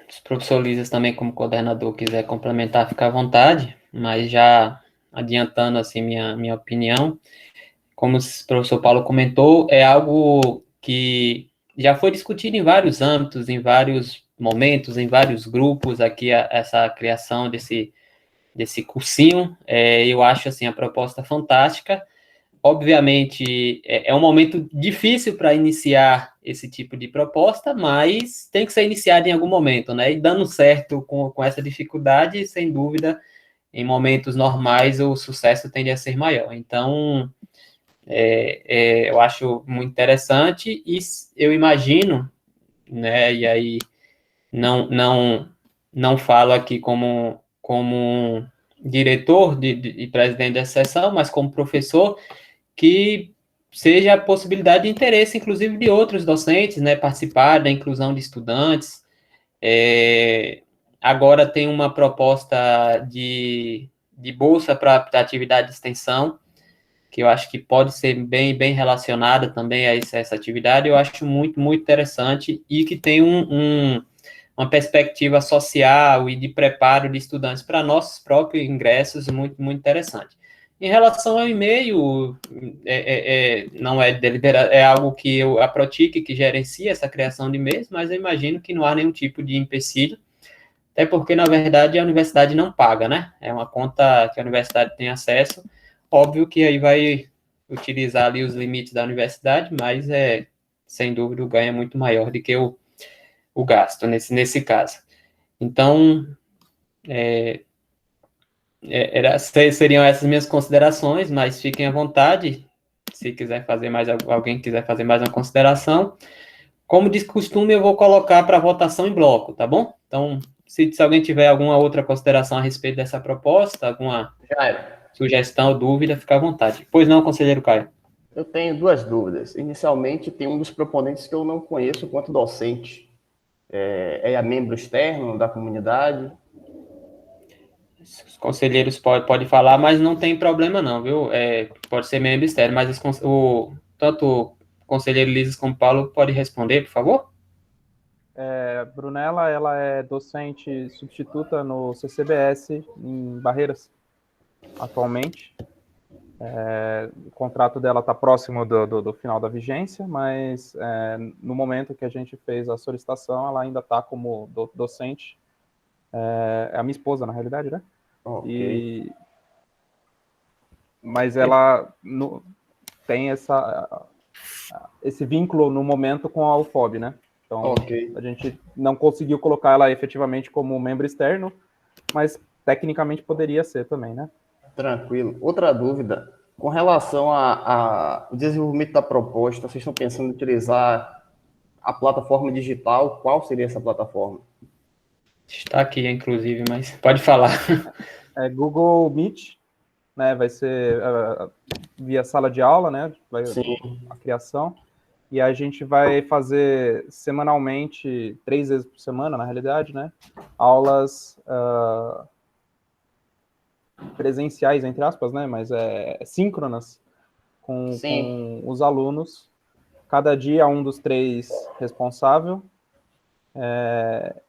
S1: se o professor Lísias também, como coordenador, quiser complementar, fica à vontade, mas já adiantando, assim, minha opinião, como o professor Paulo comentou, é algo que já foi discutido em vários âmbitos, em vários momentos, em vários grupos, aqui, essa criação desse cursinho. Eu acho, assim, a proposta fantástica. Obviamente, é um momento difícil para iniciar esse tipo de proposta, mas tem que ser iniciado em algum momento, né? E dando certo com essa dificuldade, sem dúvida, em momentos normais, o sucesso tende a ser maior. Então, eu acho muito interessante e eu imagino, né? E aí, não falo aqui como diretor e presidente da sessão, mas como professor, que seja a possibilidade de interesse, inclusive, de outros docentes, né, participar da inclusão de estudantes. Agora tem uma proposta de bolsa para uma de extensão, que eu acho que pode ser bem relacionada também a essa atividade. Eu acho muito, muito interessante e que tem uma perspectiva social e de preparo de estudantes para nossos próprios ingressos muito, muito interessante. Em relação ao e-mail, não é deliberado, é algo que a Protic que gerencia essa criação de e-mails, mas eu imagino que não há nenhum tipo de empecilho, até porque, na verdade, a universidade não paga, né? É uma conta que a universidade tem acesso, óbvio que aí vai utilizar ali os limites da universidade, mas, sem dúvida, o ganho é muito maior do que o gasto nesse caso. Então, seriam essas minhas considerações, mas fiquem à vontade, se alguém quiser fazer mais uma consideração. Como de costume, eu vou colocar para votação em bloco, tá bom? Então, se alguém tiver alguma outra consideração a respeito dessa proposta, alguma sugestão ou dúvida, fica à vontade. Pois não, conselheiro Caio?
S2: Eu tenho duas dúvidas. Inicialmente, tem um dos proponentes que eu não conheço quanto docente. É membro externo da comunidade?
S1: Os conselheiros podem falar, mas não tem problema não, viu? Pode ser membro externo, mas tanto o conselheiro Lises como o Paulo pode responder, por favor?
S6: Brunella, ela é docente substituta no CCBS em Barreiras, atualmente. O contrato dela está próximo do final da vigência, mas no momento que a gente fez a solicitação, ela ainda está como docente. É a minha esposa, na realidade, né?
S2: Ok.
S6: Mas ela tem esse vínculo no momento com a UFOB, né? Então, a gente não conseguiu colocar ela efetivamente como membro externo, mas tecnicamente poderia ser também, né?
S2: Tranquilo. Outra dúvida, com relação ao desenvolvimento da proposta, vocês estão pensando em utilizar a plataforma digital? Qual seria essa plataforma?
S1: Está aqui, inclusive, mas pode falar.
S6: Google Meet, né? Vai ser via sala de aula, né? A criação. E a gente vai fazer semanalmente, 3 vezes por semana, na realidade, né? Aulas presenciais, entre aspas, né? Mas síncronas com os alunos. Cada dia um dos 3 responsável.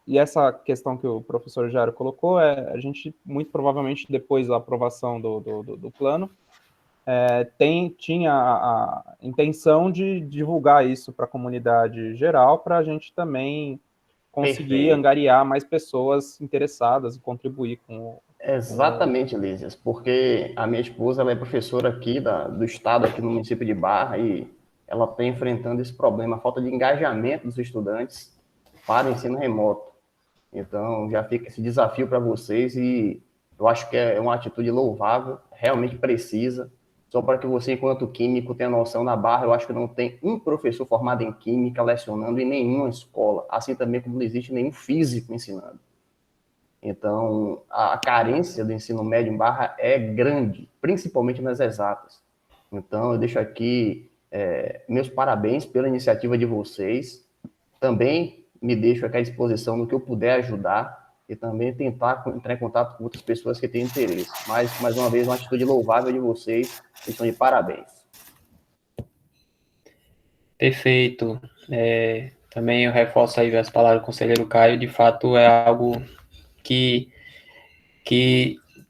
S6: E essa questão que o professor Jairo colocou, a gente, muito provavelmente, depois da aprovação do plano, tinha a intenção de divulgar isso para a comunidade geral, para a gente também conseguir angariar mais pessoas interessadas e contribuir com...
S2: Exatamente, Lízias, porque a minha esposa ela é professora aqui do estado, aqui no município de Barra, e ela está enfrentando esse problema, a falta de engajamento dos estudantes para o ensino remoto. Então, já fica esse desafio para vocês, e eu acho que é uma atitude louvável, realmente precisa. Só para que você, enquanto químico, tenha noção, na Barra, eu acho que não tem um professor formado em química lecionando em nenhuma escola, assim também como não existe nenhum físico ensinando. Então, a carência do ensino médio em Barra é grande, principalmente nas exatas. Então, eu deixo aqui meus parabéns pela iniciativa de vocês. Também me deixo aqui à disposição no que eu puder ajudar e também tentar entrar em contato com outras pessoas que têm interesse. Mas, mais uma vez, uma atitude louvável de vocês. Vocês estão de parabéns.
S1: Perfeito. Também eu reforço aí as palavras do conselheiro Caio. De fato, é algo que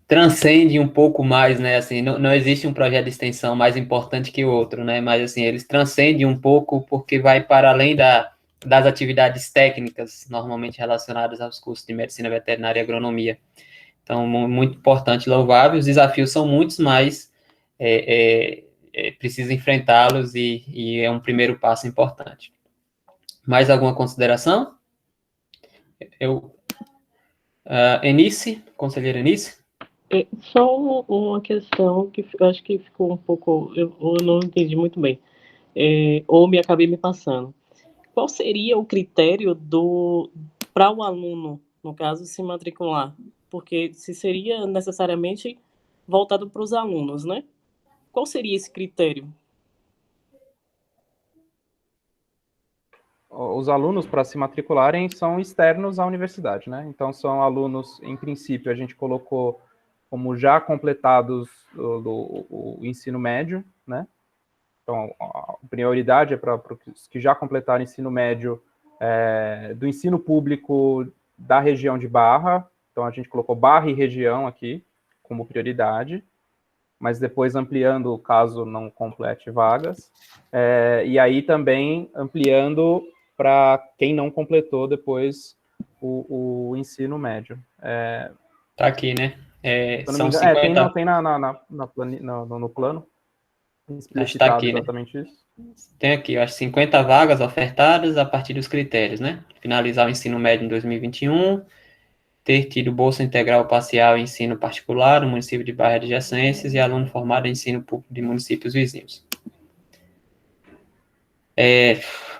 S1: transcende um pouco mais, né? Assim, não existe um projeto de extensão mais importante que o outro, né? Mas, assim, eles transcendem um pouco porque vai para além das atividades técnicas normalmente relacionadas aos cursos de medicina veterinária e agronomia. Então, muito importante, louvável. Os desafios são muitos, mas precisa enfrentá-los e é um primeiro passo importante. Mais alguma consideração? Enice, conselheira Enice?
S7: Só uma questão que eu acho que ficou um pouco... Eu não entendi muito bem. Ou acabei me passando. Qual seria o critério para o aluno, no caso, se matricular? Porque se seria necessariamente voltado para os alunos, né? Qual seria esse critério?
S6: Os alunos, para se matricularem, são externos à universidade, né? Então, são alunos, em princípio, a gente colocou como já completados o ensino médio, né? Então, a prioridade é para os que já completaram o ensino médio do ensino público da região de Barra. Então, a gente colocou Barra e região aqui como prioridade, mas depois ampliando caso não complete vagas. E aí também ampliando para quem não completou depois o ensino médio.
S1: Tá aqui, né? São
S6: engano,
S1: 50...
S6: tem no plano
S1: explicitado tá aqui,
S6: exatamente, né? Isso.
S1: Tem aqui, acho 50 vagas ofertadas a partir dos critérios, né? Finalizar o ensino médio em 2021, ter tido bolsa integral parcial em ensino particular no município de Barra de Adjacências e aluno formado em ensino público de municípios vizinhos.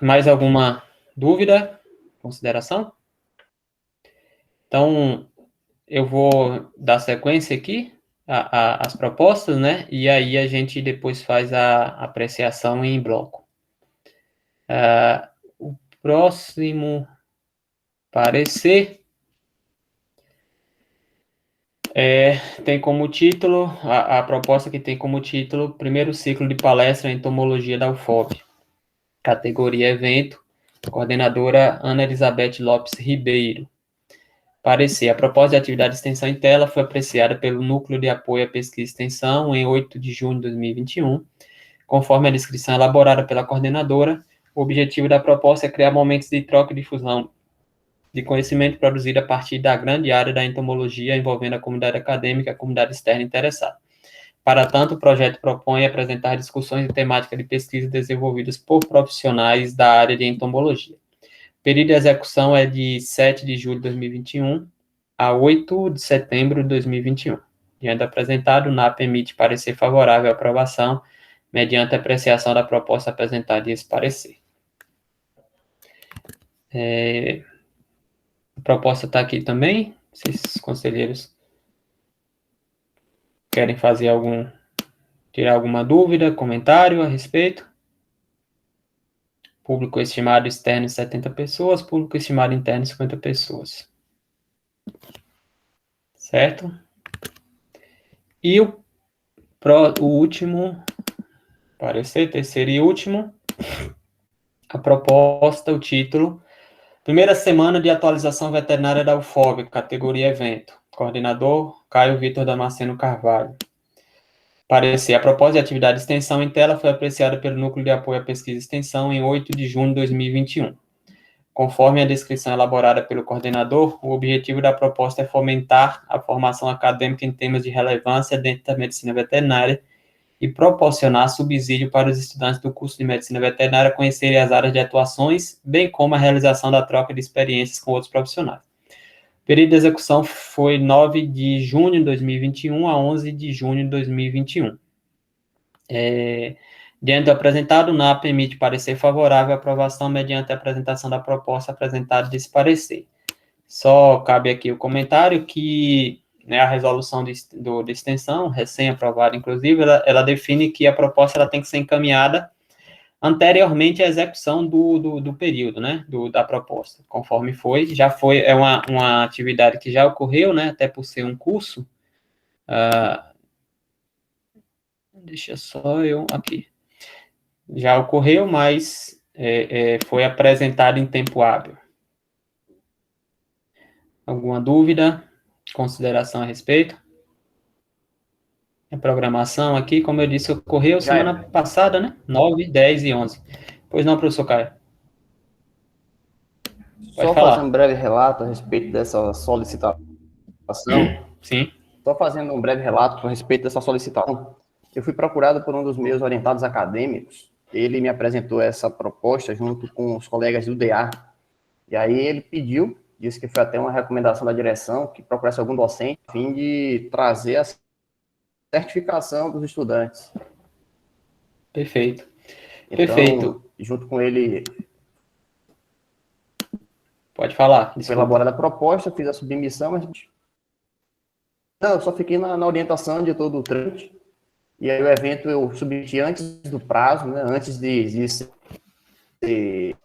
S1: Mais alguma dúvida, consideração? Então, eu vou dar sequência aqui às propostas, né? E aí a gente depois faz a apreciação em bloco. O próximo parecer. Tem como título, a proposta que tem como título, primeiro ciclo de palestra em entomologia da UFOP, categoria evento, coordenadora Ana Elizabeth Lopes Ribeiro. Parecer, a proposta de atividade de extensão em tela foi apreciada pelo Núcleo de Apoio à Pesquisa e Extensão em 8 de junho de 2021, conforme a descrição elaborada pela coordenadora. O objetivo da proposta é criar momentos de troca e difusão de conhecimento produzido a partir da grande área da entomologia, envolvendo a comunidade acadêmica e a comunidade externa interessada. Para tanto, o projeto propõe apresentar discussões de temática de pesquisa desenvolvidas por profissionais da área de entomologia. O período de execução é de 7 de julho de 2021 a 8 de setembro de 2021. Diante do apresentado, o NAP emite parecer favorável à aprovação, mediante a apreciação da proposta apresentada e esse parecer. A proposta está aqui também. Se os conselheiros querem tirar alguma dúvida, comentário a respeito. Público estimado externo 70 pessoas, público estimado interno 50 pessoas. Certo? E o último, parecer, terceiro e último, a proposta, o título, primeira semana de atualização veterinária da UFOB, categoria evento. Coordenador, Caio Vitor Damasceno Carvalho. Parecer, a proposta de atividade de extensão em tela foi apreciada pelo Núcleo de Apoio à Pesquisa e Extensão em 8 de junho de 2021. Conforme a descrição elaborada pelo coordenador, o objetivo da proposta é fomentar a formação acadêmica em temas de relevância dentro da medicina veterinária e proporcionar subsídio para os estudantes do curso de medicina veterinária conhecerem as áreas de atuações, bem como a realização da troca de experiências com outros profissionais. O período de execução foi 9 de junho de 2021 a 11 de junho de 2021. Diante do apresentado, o NAP emite parecer favorável à aprovação mediante a apresentação da proposta apresentada desse parecer. Só cabe aqui o comentário que, né, a resolução de extensão, recém-aprovada, inclusive, ela define que a proposta ela tem que ser encaminhada anteriormente à execução do período, né, da proposta, conforme já foi, é uma atividade que já ocorreu, né, até por ser um curso, deixa só eu, aqui, já ocorreu, mas foi apresentado em tempo hábil. Alguma dúvida, consideração a respeito? A programação aqui, como eu disse, ocorreu semana passada, né? 9, 10 e 11. Pois não, professor Caio?
S2: Só fazer um breve relato a respeito dessa solicitação.
S1: Sim.
S2: Só fazendo um breve relato a respeito dessa solicitação. Eu fui procurado por um dos meus orientados acadêmicos. Ele me apresentou essa proposta junto com os colegas do DA. E aí ele pediu, disse que foi até uma recomendação da direção, que procurasse algum docente a fim de trazer a certificação dos estudantes.
S1: Perfeito.
S2: Então,
S1: Perfeito.
S2: junto com ele...
S1: Pode falar. Desculpa.
S2: Foi elaborada a proposta, fiz a submissão, mas... Não, eu só fiquei na orientação de todo o trâmite. E aí o evento eu submeti antes do prazo, né, antes de ser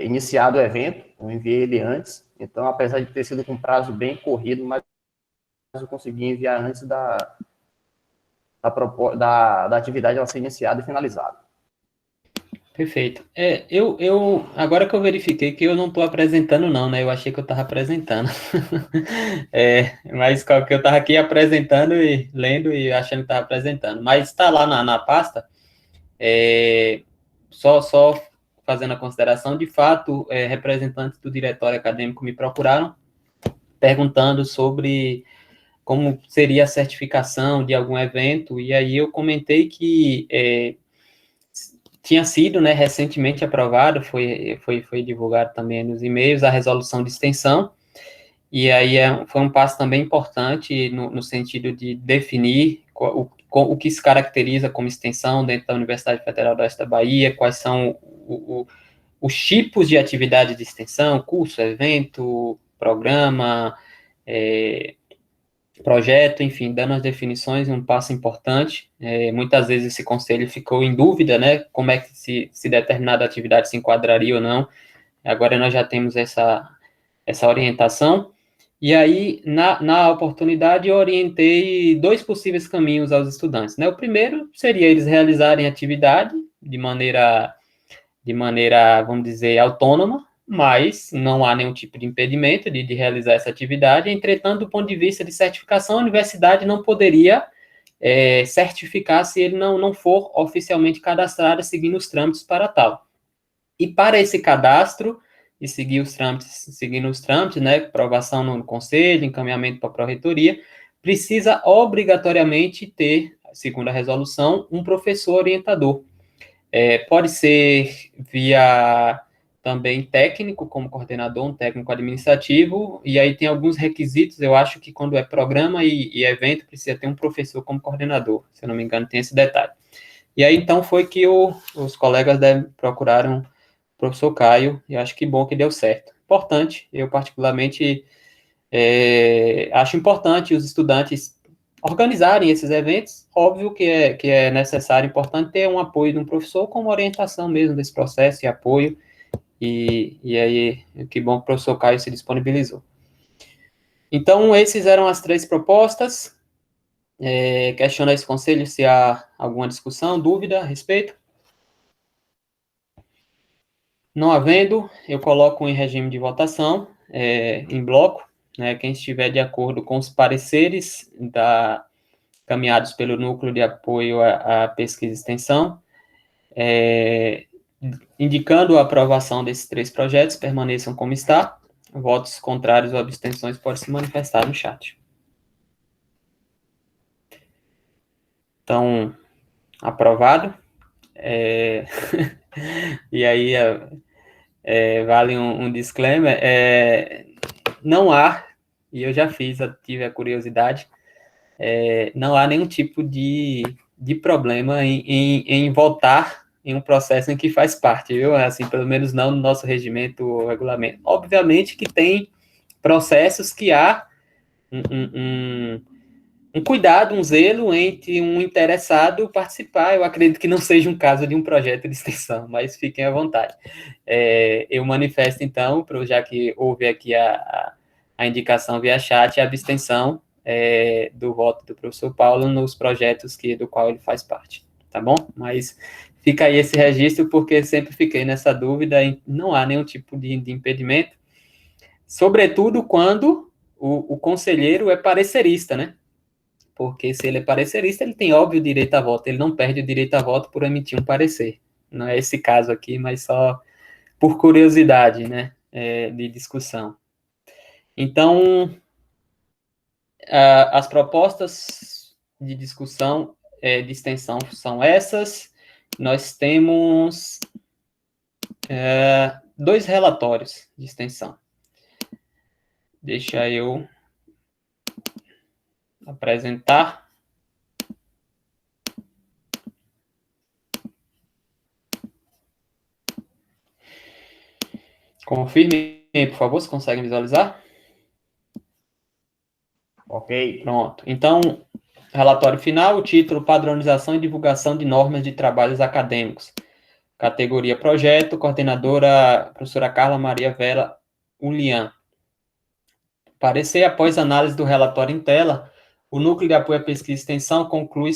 S2: iniciado o evento, eu enviei ele antes. Então, apesar de ter sido com prazo bem corrido, mas eu consegui enviar antes da atividade ela ser iniciada e finalizada.
S1: Perfeito. Agora que eu verifiquei que eu não estou apresentando não, né? Eu achei que eu estava apresentando. Mas que eu estava aqui apresentando e lendo e achando que estava apresentando. Mas está lá na pasta, só fazendo a consideração, de fato, representantes do diretório acadêmico me procuraram, perguntando sobre como seria a certificação de algum evento, e aí eu comentei que tinha sido, né, recentemente aprovado, foi divulgado também nos e-mails, a resolução de extensão, e aí foi um passo também importante no sentido de definir o que se caracteriza como extensão dentro da Universidade Federal do Oeste da Bahia, quais são os tipos de atividade de extensão, curso, evento, programa, projeto, enfim, dando as definições, um passo importante. Muitas vezes esse conselho ficou em dúvida, né, como é que se determinada atividade se enquadraria ou não. Agora nós já temos essa orientação. E aí, na oportunidade, eu orientei 2 possíveis caminhos aos estudantes, né? O primeiro seria eles realizarem atividade de maneira, vamos dizer, autônoma, mas não há nenhum tipo de impedimento de realizar essa atividade. Entretanto, do ponto de vista de certificação, a universidade não poderia certificar se ele não for oficialmente cadastrado, seguindo os trâmites para tal. E para esse cadastro, e seguindo os trâmites, né, aprovação no conselho, encaminhamento para a pró-reitoria, precisa obrigatoriamente ter, segundo a resolução, um professor orientador. Pode ser via também técnico, como coordenador, um técnico administrativo, e aí tem alguns requisitos, eu acho que quando é programa e evento, precisa ter um professor como coordenador, se eu não me engano, tem esse detalhe. E aí, então, foi que os colegas procuraram o professor Caio, e acho que bom que deu certo. Importante, eu particularmente acho importante os estudantes organizarem esses eventos. Óbvio que é necessário, importante ter um apoio de um professor como orientação mesmo desse processo e apoio, e aí, que bom que o professor Caio se disponibilizou. Então, esses eram as 3 propostas. Questiono esse conselho se há alguma discussão, dúvida a respeito. Não havendo, eu coloco em regime de votação, em bloco, né, quem estiver de acordo com os pareceres caminhados pelo Núcleo de Apoio à Pesquisa e Extensão, indicando a aprovação desses 3 projetos, permaneçam como está. Votos contrários ou abstenções podem se manifestar no chat. Então, aprovado. E aí, vale um disclaimer, não há, e eu já tive a curiosidade, não há nenhum tipo de problema em votar em um processo em que faz parte, viu? Assim, pelo menos não no nosso regimento ou regulamento. Obviamente que tem processos que há um cuidado, um zelo entre um interessado participar. Eu acredito que não seja um caso de um projeto de extensão, mas fiquem à vontade. Eu manifesto, então, já que houve aqui a indicação via chat, a abstenção do voto do professor Paulo nos projetos do qual ele faz parte, tá bom? Mas fica aí esse registro, porque sempre fiquei nessa dúvida, e não há nenhum tipo de impedimento, sobretudo quando o conselheiro é parecerista, né? Porque se ele é parecerista, ele tem óbvio direito a voto, ele não perde o direito a voto por emitir um parecer. Não é esse caso aqui, mas só por curiosidade, né, de discussão. Então, as propostas de discussão de extensão são essas. Nós temos 2 relatórios de extensão. Deixa eu apresentar. Confirme, por favor, se conseguem visualizar.
S2: Ok.
S1: Pronto. Então, relatório final, o título: Padronização e divulgação de normas de trabalhos acadêmicos. Categoria projeto, coordenadora, professora Carla Maria Vela Ulian. Parecer: após análise do relatório em tela, o Núcleo de Apoio à Pesquisa e Extensão conclui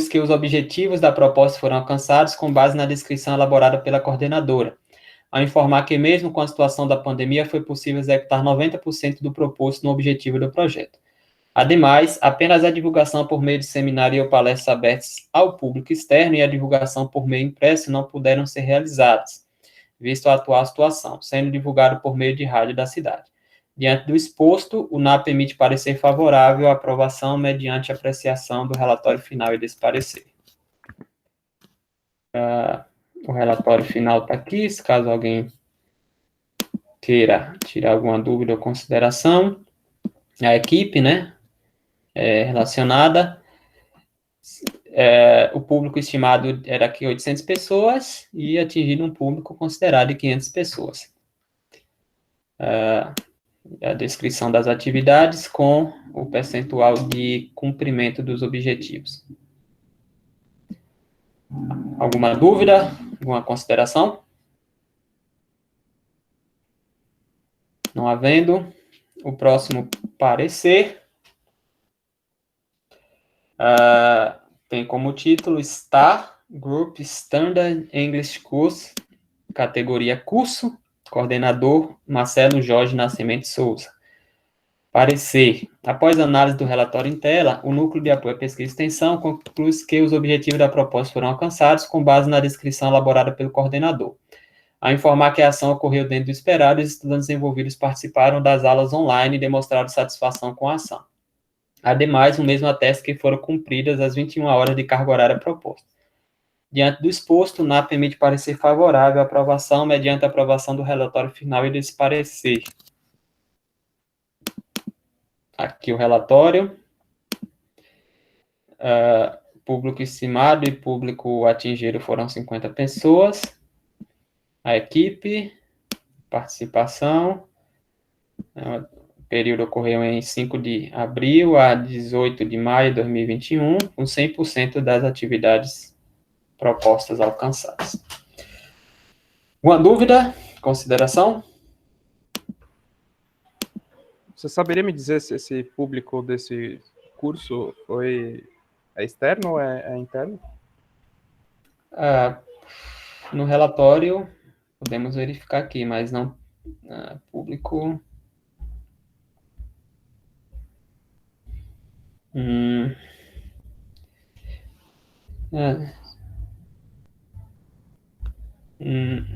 S1: que os objetivos da proposta foram alcançados com base na descrição elaborada pela coordenadora, ao informar que, mesmo com a situação da pandemia, foi possível executar 90% do proposto no objetivo do projeto. Ademais, apenas a divulgação por meio de seminário ou palestras abertas ao público externo e a divulgação por meio impresso não puderam ser realizadas, visto a atual situação, sendo divulgado por meio de rádio da cidade. Diante do exposto, o NAP emite parecer favorável à aprovação mediante apreciação do relatório final e desse parecer. O relatório final está aqui, se caso alguém queira tirar alguma dúvida ou consideração. A equipe, né, relacionada, o público estimado era aqui 800 pessoas e atingido um público considerado de 500 pessoas. a descrição das atividades com o percentual de cumprimento dos objetivos. Alguma dúvida? Alguma consideração? Não havendo, o próximo parecer tem como título STAR Group Standard English Course, categoria curso, coordenador Marcelo Jorge Nascimento Souza. Parecer. Após a análise do relatório em tela, o Núcleo de Apoio à Pesquisa e Extensão conclui que os objetivos da proposta foram alcançados com base na descrição elaborada pelo coordenador. Ao informar que a ação ocorreu dentro do esperado, os estudantes envolvidos participaram das aulas online e demonstraram satisfação com a ação. Ademais, o mesmo atesta que foram cumpridas as 21 horas de carga horária proposta. Diante do exposto, o NAP emite parecer favorável à aprovação mediante a aprovação do relatório final e desse parecer. Aqui o relatório. Público estimado e público atingido foram 50 pessoas. A equipe, participação. O período ocorreu em 5 de abril a 18 de maio de 2021, com 100% das atividades propostas alcançadas. Alguma dúvida? Consideração?
S6: Você saberia me dizer se esse público desse curso é externo ou é interno?
S1: No relatório, podemos verificar aqui, mas não público...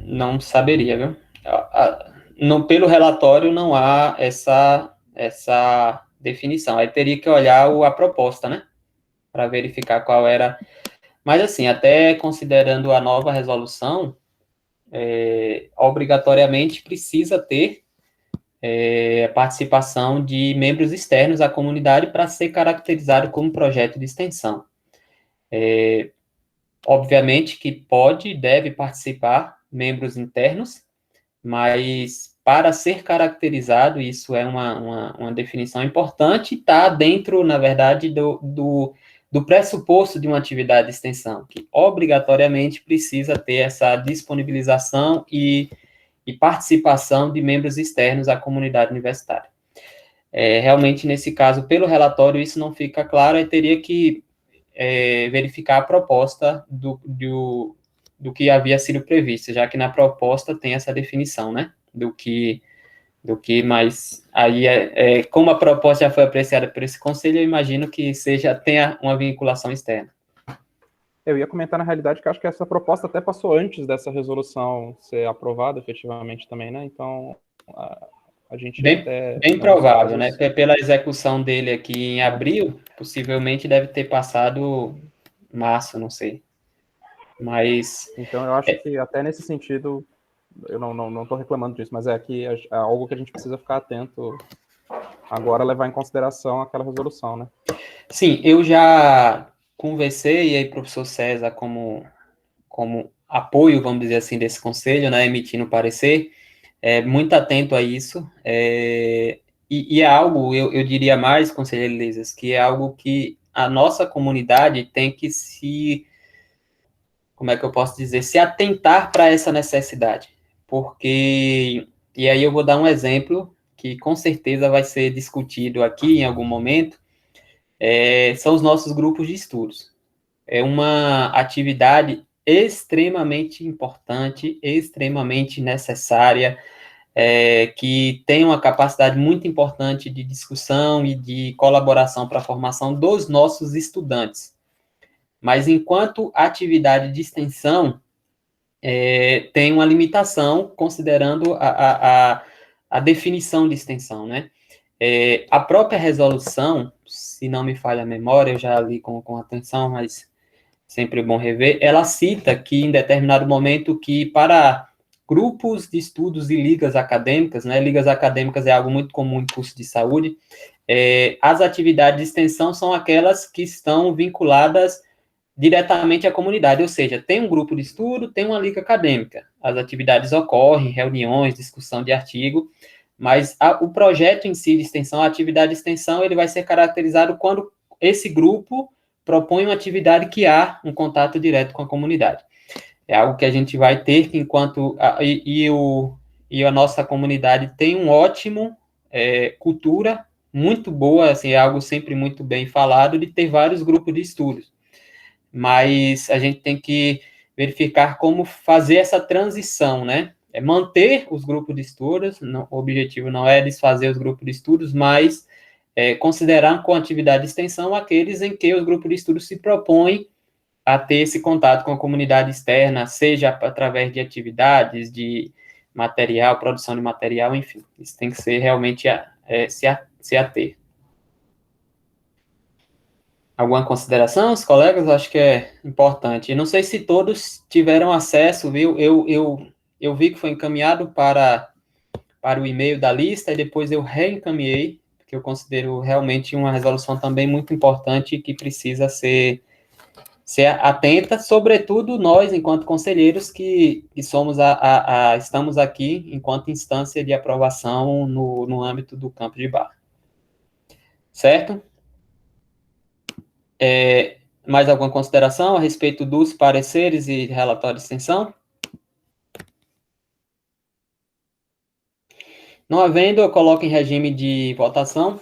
S1: não saberia, viu? Pelo relatório não há essa definição. Aí teria que olhar a proposta, né? Para verificar qual era. Mas, assim, até considerando a nova resolução, obrigatoriamente precisa ter a participação de membros externos à comunidade para ser caracterizado como projeto de extensão. Obviamente que pode e deve participar membros internos, mas para ser caracterizado, isso é uma definição importante, está dentro, na verdade, do pressuposto de uma atividade de extensão, que obrigatoriamente precisa ter essa disponibilização e participação de membros externos à comunidade universitária. Realmente, nesse caso, pelo relatório, isso não fica claro, e teria que verificar a proposta do que havia sido previsto, já que na proposta tem essa definição, né, do que mas aí, como a proposta já foi apreciada por esse conselho, eu imagino que tenha uma vinculação externa.
S6: Eu ia comentar, na realidade, que acho que essa proposta até passou antes dessa resolução ser aprovada, efetivamente, também, né, então a gente
S1: bem provável, casos, né, pela execução dele aqui em abril, possivelmente deve ter passado março, não sei. Mas...
S6: Então, eu acho que até nesse sentido, eu não estou reclamando disso, mas é algo que a gente precisa ficar atento agora, levar em consideração aquela resolução, né?
S1: Sim, eu já conversei, e aí o professor César, como apoio, vamos dizer assim, desse conselho, né, emitindo parecer, muito atento a isso, e é algo, eu diria mais, conselheiro Lisas, que é algo que a nossa comunidade tem que como é que eu posso dizer, se atentar para essa necessidade, porque, e aí eu vou dar um exemplo, que com certeza vai ser discutido aqui em algum momento, são os nossos grupos de estudos. É uma atividade extremamente importante, extremamente necessária, que tem uma capacidade muito importante de discussão e de colaboração para a formação dos nossos estudantes. Mas, enquanto atividade de extensão, tem uma limitação, considerando a definição de extensão, né? A própria resolução, se não me falha a memória, eu já li com atenção, mas sempre é bom rever, ela cita que, em determinado momento, que para grupos de estudos e ligas acadêmicas, né, ligas acadêmicas é algo muito comum em curso de saúde, as atividades de extensão são aquelas que estão vinculadas diretamente à comunidade, ou seja, tem um grupo de estudo, tem uma liga acadêmica, as atividades ocorrem, reuniões, discussão de artigo, Mas o projeto em si de extensão, a atividade de extensão, ele vai ser caracterizado quando esse grupo propõe uma atividade que há um contato direto com a comunidade. É algo que a gente vai ter, que enquanto... E a nossa comunidade tem um ótimo cultura, muito boa, assim, é algo sempre muito bem falado, de ter vários grupos de estudos. Mas a gente tem que verificar como fazer essa transição, né? É manter os grupos de estudos, o objetivo não é desfazer os grupos de estudos, mas considerar com atividade de extensão aqueles em que os grupos de estudos se propõem a ter esse contato com a comunidade externa, seja através de atividades, de material, produção de material, enfim. Isso tem que ser realmente se ater. Alguma consideração, os colegas? Eu acho que é importante. Eu não sei se todos tiveram acesso, viu? Eu vi que foi encaminhado para o e-mail da lista e depois eu reencaminhei, porque eu considero realmente uma resolução também muito importante que precisa ser atenta, sobretudo nós, enquanto conselheiros, que somos estamos aqui enquanto instância de aprovação no âmbito do campo de Barra. Certo? Mais alguma consideração a respeito dos pareceres e relatório de extensão? Não havendo, eu coloco em regime de votação.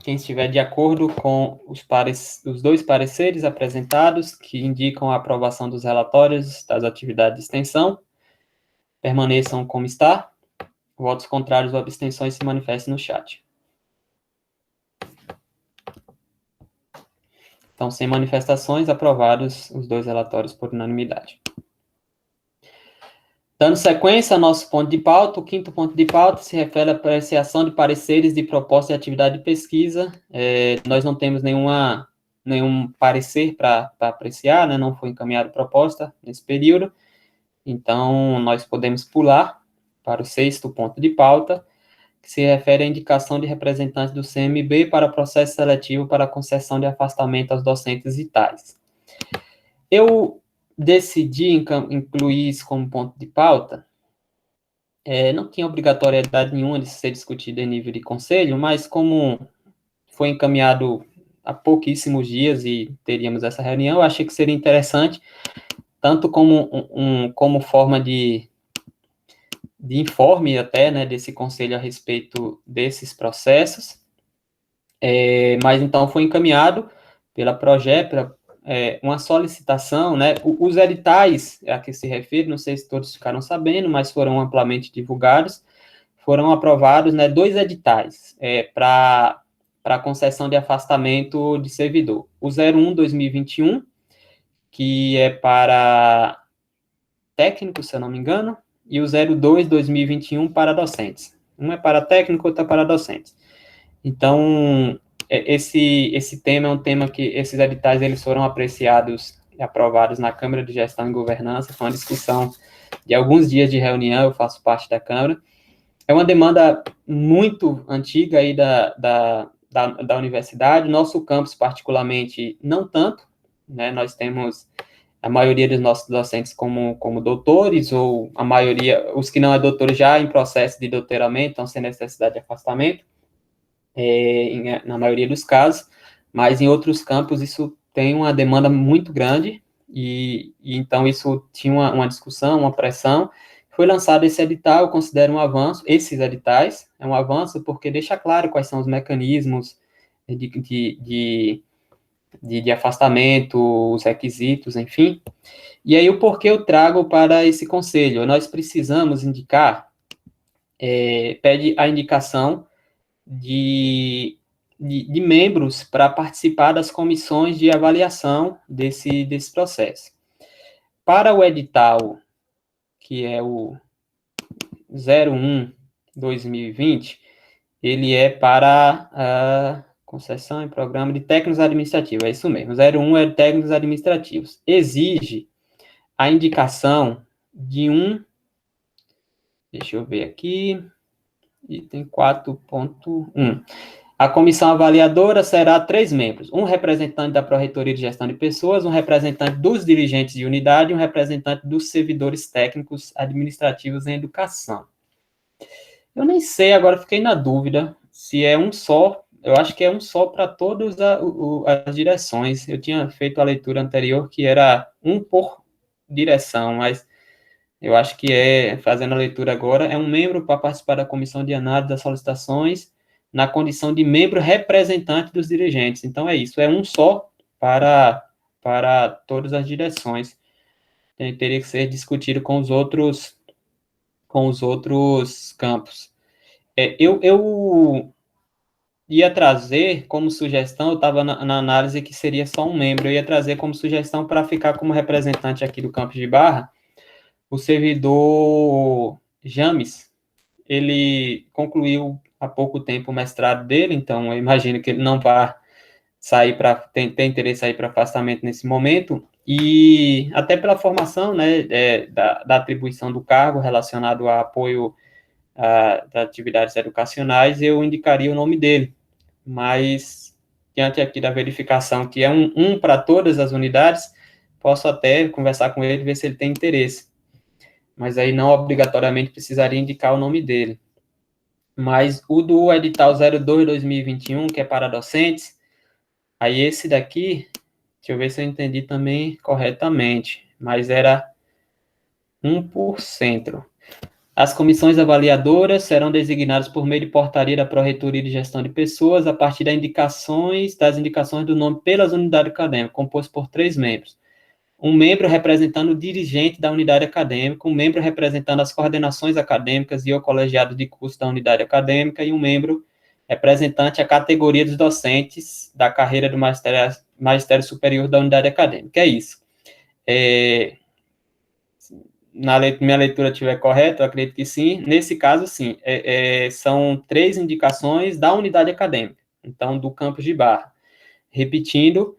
S1: Quem estiver de acordo com os dois pareceres apresentados, que indicam a aprovação dos relatórios das atividades de extensão, permaneçam como está. Votos contrários ou abstenções se manifestem no chat. Então, sem manifestações, aprovados os dois relatórios por unanimidade. Dando sequência ao nosso ponto de pauta, o quinto ponto de pauta se refere à apreciação de pareceres de proposta de atividade de pesquisa. Nós não temos nenhum parecer para apreciar, né? Não foi encaminhada proposta nesse período, então nós podemos pular para o sexto ponto de pauta, que se refere à indicação de representantes do CMB para processo seletivo para concessão de afastamento aos docentes e tais. Eu decidi incluir isso como ponto de pauta, não tinha obrigatoriedade nenhuma de ser discutido em nível de conselho, mas como foi encaminhado há pouquíssimos dias e teríamos essa reunião, eu achei que seria interessante, tanto como forma de informe até, né, desse conselho a respeito desses processos, mas então foi encaminhado pela Progep, uma solicitação, né, os editais a que se refere, não sei se todos ficaram sabendo, mas foram amplamente divulgados, foram aprovados, né, 2 editais para concessão de afastamento de servidor. O 01/2021, que é para técnico, se eu não me engano, e o 02/2021 para docentes. Um é para técnico, outro é para docentes. Então, esse tema é um tema que esses editais eles foram apreciados e aprovados na Câmara de Gestão e Governança, foi uma discussão de alguns dias de reunião, eu faço parte da Câmara. É uma demanda muito antiga aí da universidade, nosso campus particularmente não tanto, né, nós temos a maioria dos nossos docentes como doutores, ou a maioria, os que não é doutores já em processo de doutoramento, então sem necessidade de afastamento, na maioria dos casos, mas em outros campos isso tem uma demanda muito grande, e então isso tinha uma discussão, uma pressão. Foi lançado esse edital, eu considero um avanço, esses editais, é um avanço porque deixa claro quais são os mecanismos de afastamento, os requisitos, enfim. E aí o porquê eu trago para esse conselho? Nós precisamos indicar, pede a indicação de membros para participar das comissões de avaliação desse processo. Para o edital, que é o 01/2020, ele é para a concessão em programa de técnicos administrativos, é isso mesmo, 01 é técnicos administrativos. Exige a indicação de deixa eu ver aqui, item 4.1. A comissão avaliadora será 3 membros, um representante da Pró-Reitoria de Gestão de Pessoas, um representante dos dirigentes de unidade e um representante dos servidores técnicos administrativos em educação. Eu nem sei, agora fiquei na dúvida se é um só. Eu acho que é um só para todas as direções. Eu tinha feito a leitura anterior que era um por direção, mas eu acho que fazendo a leitura agora, é um membro para participar da comissão de análise das solicitações na condição de membro representante dos dirigentes. Então, é isso, é um só para todas as direções. Teria que ser discutido com os outros campos. Eu ia trazer como sugestão, eu estava na análise que seria só um membro, eu ia trazer como sugestão para ficar como representante aqui do campus de Barra, o servidor James. Ele concluiu há pouco tempo o mestrado dele, então eu imagino que ele não vai sair ter interesse em sair para afastamento nesse momento, e até pela formação, né, da atribuição do cargo relacionado a apoio das atividades educacionais, eu indicaria o nome dele, mas diante aqui da verificação que é um para todas as unidades, posso até conversar com ele, ver se ele tem interesse, mas aí não obrigatoriamente precisaria indicar o nome dele. Mas o do edital 02/2021, que é para docentes, aí esse daqui, deixa eu ver se eu entendi também corretamente, mas era 1%. As comissões avaliadoras serão designadas por meio de portaria da Pró-Reitoria de Gestão de Pessoas, a partir das indicações do nome pelas unidades acadêmicas, composto por 3 membros. Um membro representando o dirigente da unidade acadêmica, um membro representando as coordenações acadêmicas e o colegiado de curso da unidade acadêmica, e um membro representante a categoria dos docentes da carreira do magistério superior da unidade acadêmica. É isso. Minha leitura estiver correta, eu acredito que sim. Nesse caso, sim, são 3 indicações da unidade acadêmica, então, do campus de Barra. Repetindo,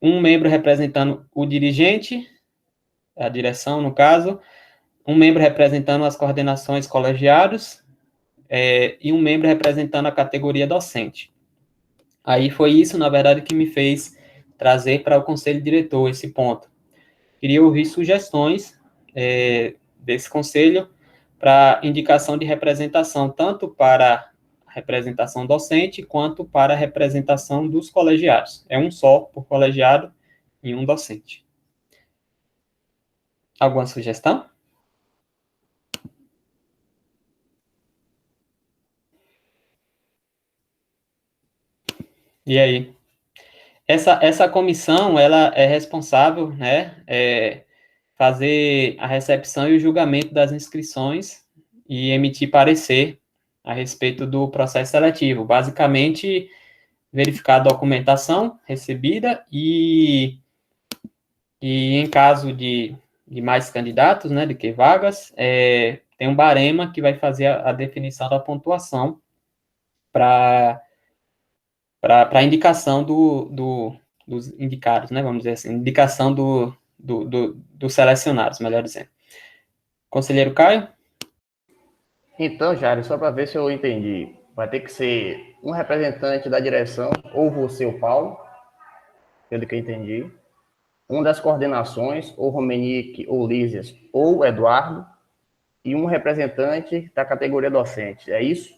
S1: um membro representando o dirigente, a direção, no caso, um membro representando as coordenações colegiados, e um membro representando a categoria docente. Aí foi isso, na verdade, que me fez trazer para o conselho diretor esse ponto. Queria ouvir sugestões desse conselho para indicação de representação, tanto para a representação docente, quanto para a representação dos colegiados. É um só por colegiado e um docente. Alguma sugestão? E aí? Essa comissão, ela é responsável, né, fazer a recepção e o julgamento das inscrições e emitir parecer a respeito do processo seletivo. Basicamente, verificar a documentação recebida e em caso de mais candidatos, né, de que vagas, tem um barema que vai fazer a definição da pontuação para a indicação dos indicados, né, vamos dizer assim, indicação dos selecionados, melhor dizendo. Conselheiro Caio?
S2: Então, Jário, só para ver se eu entendi, vai ter que ser um representante da direção, ou você, o Paulo, pelo que eu entendi, um das coordenações, ou Romenick, ou Lísias, ou Eduardo, e um representante da categoria docente, é isso?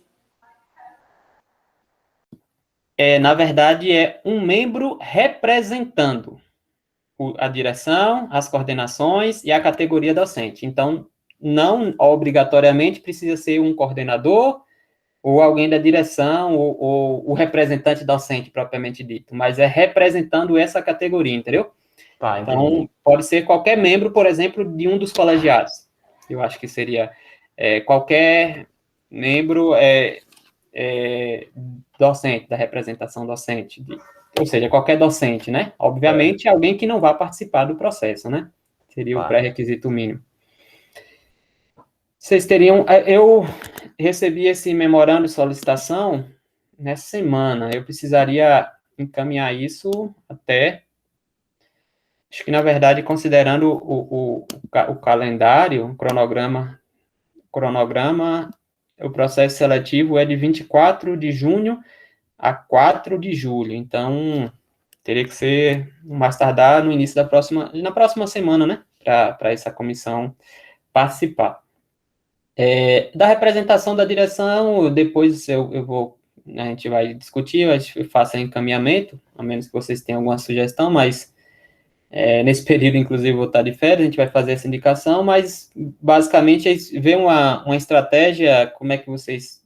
S1: Na verdade, é um membro representando a direção, as coordenações e a categoria docente. Então, não obrigatoriamente precisa ser um coordenador ou alguém da direção ou o representante docente, propriamente dito, mas é representando essa categoria, entendeu?
S2: Tá, entendi.
S1: Então, pode ser qualquer membro, por exemplo, de um dos colegiados. Eu acho que seria qualquer membro docente, da representação docente, ou seja, qualquer docente, né? Obviamente, alguém que não vai participar do processo, né? Seria o pré-requisito mínimo. Vocês teriam... Eu recebi esse memorando de solicitação nessa semana. Eu precisaria encaminhar isso até... Acho que, na verdade, considerando o calendário, o cronograma, o processo seletivo é de 24 de junho a 4 de julho. Então, teria que ser mais tardar no início na próxima semana, né? Para essa comissão participar. Da representação da direção, depois a gente vai discutir, eu faço encaminhamento, a menos que vocês tenham alguma sugestão, mas nesse período, inclusive, vou estar de férias, a gente vai fazer essa indicação, mas basicamente é ver uma estratégia, como é que vocês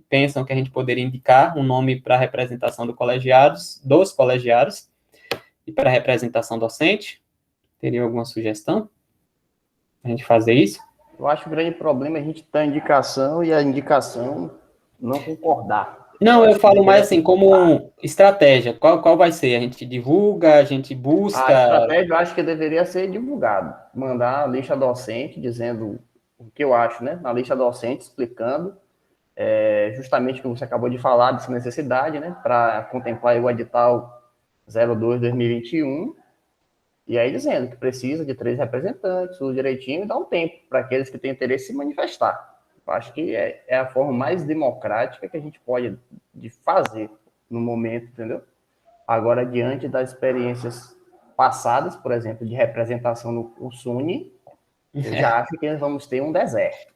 S1: pensam que a gente poderia indicar um nome para a representação dos colegiados, e para a representação docente. Teria alguma sugestão a gente fazer isso?
S2: Eu acho que o grande problema é a gente dar indicação e a indicação não concordar.
S1: Não, eu falo mais assim, como estratégia. Qual vai ser? A gente divulga, a gente busca...
S2: A estratégia eu acho que deveria ser divulgado. Mandar a lista docente dizendo o que eu acho, né? Na lista docente explicando justamente o que você acabou de falar, dessa necessidade, né? Para contemplar o edital 02/2021. E aí dizendo que precisa de 3 representantes, tudo direitinho, e dar um tempo para aqueles que têm interesse se manifestar. Eu acho que é a forma mais democrática que a gente pode de fazer no momento, entendeu? Agora, diante das experiências passadas, por exemplo, de representação no SUNY, eu já acho que vamos ter um deserto.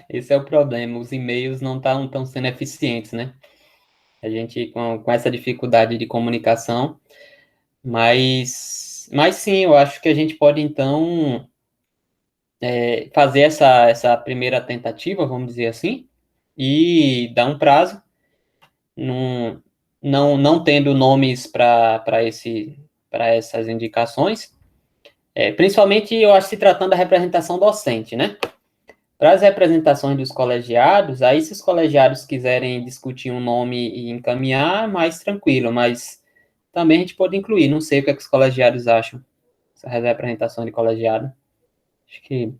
S1: Esse é o problema, os e-mails não estão sendo eficientes, né? A gente, com essa dificuldade de comunicação, mas sim, eu acho que a gente pode, então, fazer essa primeira tentativa, vamos dizer assim, e dar um prazo, não tendo nomes para essas indicações, principalmente, eu acho, se tratando da representação docente, né? Para as representações dos colegiados, aí se os colegiados quiserem discutir um nome e encaminhar, mais tranquilo, mas também a gente pode incluir, não sei o que, é que os colegiados acham, essa representação de colegiado. Acho que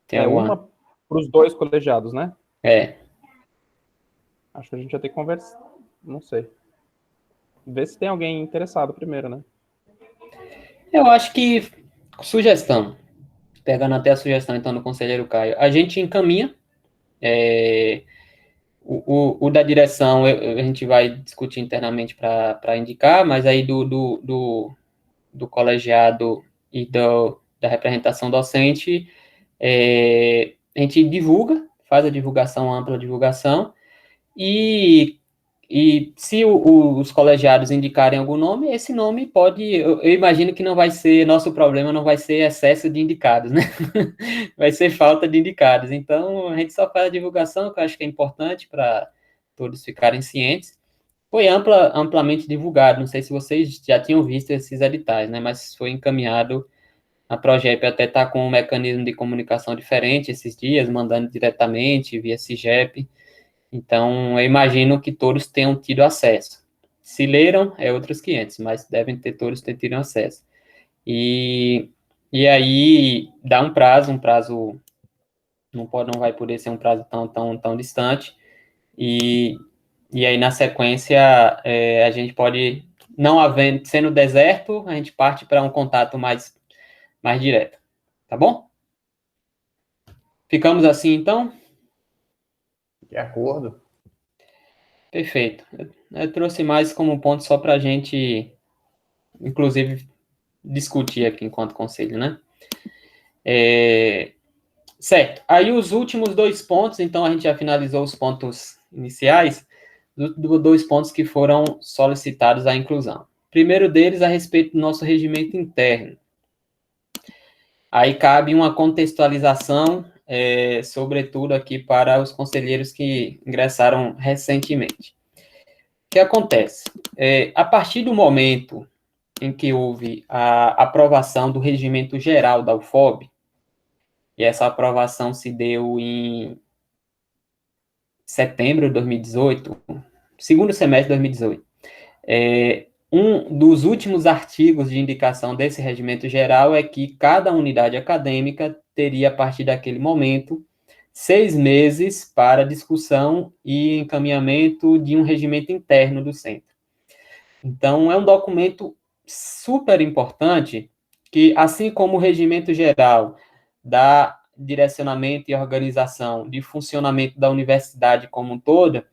S1: tem
S6: uma para os 2 colegiados, né? Acho que a gente já tem que conversar, não sei. Ver se tem alguém interessado primeiro, né?
S1: Eu acho que, sugestão, pegando até a sugestão, então, do conselheiro Caio, a gente encaminha, o da direção a gente vai discutir internamente para indicar, mas aí do colegiado e da representação docente, a gente divulga, faz a divulgação, ampla divulgação, e se os colegiados indicarem algum nome, esse nome pode, eu imagino que não vai ser, nosso problema não vai ser excesso de indicados, né? Vai ser falta de indicados. Então, a gente só faz a divulgação, que eu acho que é importante para todos ficarem cientes. Foi amplamente divulgado, não sei se vocês já tinham visto esses editais, né? Mas foi encaminhado, a Progep até está com um mecanismo de comunicação diferente esses dias, mandando diretamente via CIGEP. Então, eu imagino que todos tenham tido acesso. Se leram, é outros 500, mas devem ter todos ter tido acesso. E aí, dá um prazo não vai poder ser um prazo tão distante, e aí, na sequência, a gente pode, não havendo, sendo deserto, a gente parte para um contato mais direto. Tá bom? Ficamos assim, então?
S2: De acordo.
S1: Perfeito. Eu trouxe mais como ponto só para a gente, inclusive, discutir aqui enquanto conselho, né? Certo. Aí os últimos 2 pontos, então a gente já finalizou os pontos iniciais, dos 2 pontos que foram solicitados à inclusão. Primeiro deles, a respeito do nosso regimento interno. Aí cabe uma contextualização, sobretudo aqui para os conselheiros que ingressaram recentemente. O que acontece? A partir do momento em que houve a aprovação do regimento geral da UFOB, e essa aprovação se deu em setembro de 2018, segundo semestre de 2018, um dos últimos artigos de indicação desse regimento geral é que cada unidade acadêmica teria, a partir daquele momento, 6 meses para discussão e encaminhamento de um regimento interno do centro. Então, é um documento super importante que, assim como o regimento geral dá direcionamento e organização de funcionamento da universidade como um todo,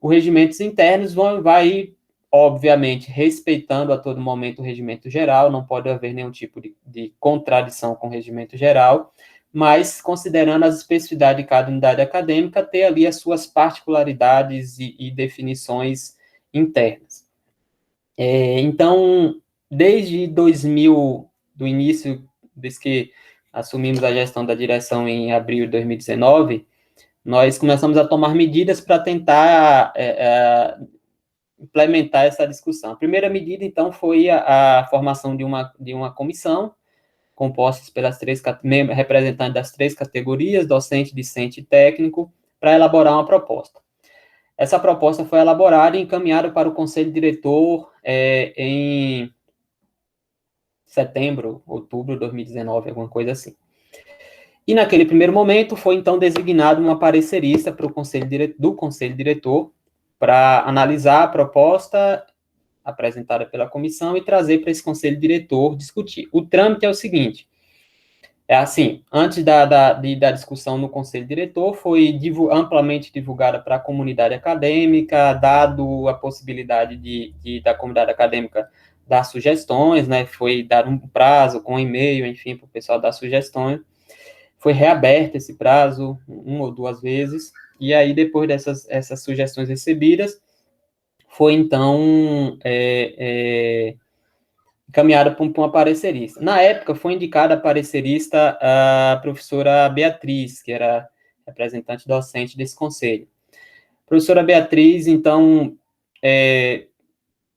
S1: os regimentos internos vai obviamente, respeitando a todo momento o regimento geral, não pode haver nenhum tipo de contradição com o regimento geral, mas, considerando as especificidades de cada unidade acadêmica, ter ali as suas particularidades e definições internas. Então, desde 2000, do início, desde que assumimos a gestão da direção em abril de 2019, nós começamos a tomar medidas para tentar implementar essa discussão. A primeira medida, então, foi a formação de uma comissão, compostas pelas representantes das 3 categorias, docente, discente e técnico, para elaborar uma proposta. Essa proposta foi elaborada e encaminhada para o Conselho Diretor em setembro, outubro de 2019, alguma coisa assim. E naquele primeiro momento foi então designado uma parecerista para o Conselho Diretor para analisar a proposta apresentada pela comissão e trazer para esse Conselho Diretor discutir. O trâmite é o seguinte, antes da discussão no Conselho Diretor, foi amplamente divulgada para a comunidade acadêmica, dado a possibilidade da comunidade acadêmica dar sugestões, né, foi dado um prazo com e-mail, enfim, para o pessoal dar sugestões, foi reaberto esse prazo 1 ou 2 vezes, e aí, depois dessas sugestões recebidas, foi, então, encaminhada para uma parecerista. Na época, foi indicada a parecerista a professora Beatriz, que era representante docente desse conselho. A professora Beatriz, então,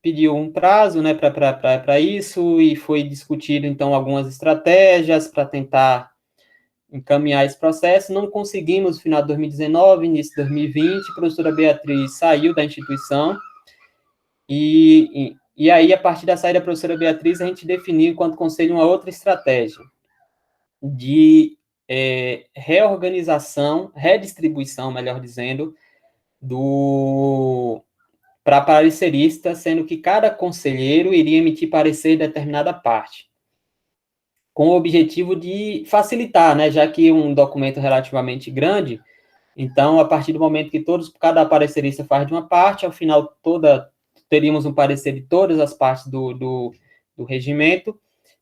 S1: pediu um prazo, né, para isso, e foi discutido, então, algumas estratégias para tentar encaminhar esse processo. Não conseguimos no final de 2019, início de 2020, a professora Beatriz saiu da instituição, e aí, a partir da saída da professora Beatriz, a gente definiu, enquanto conselho, uma outra estratégia de redistribuição, melhor dizendo, para parecerista, sendo que cada conselheiro iria emitir parecer em determinada parte, com o objetivo de facilitar, né, já que um documento relativamente grande, então, a partir do momento que cada parecerista faz de uma parte, ao final teríamos um parecer de todas as partes do regimento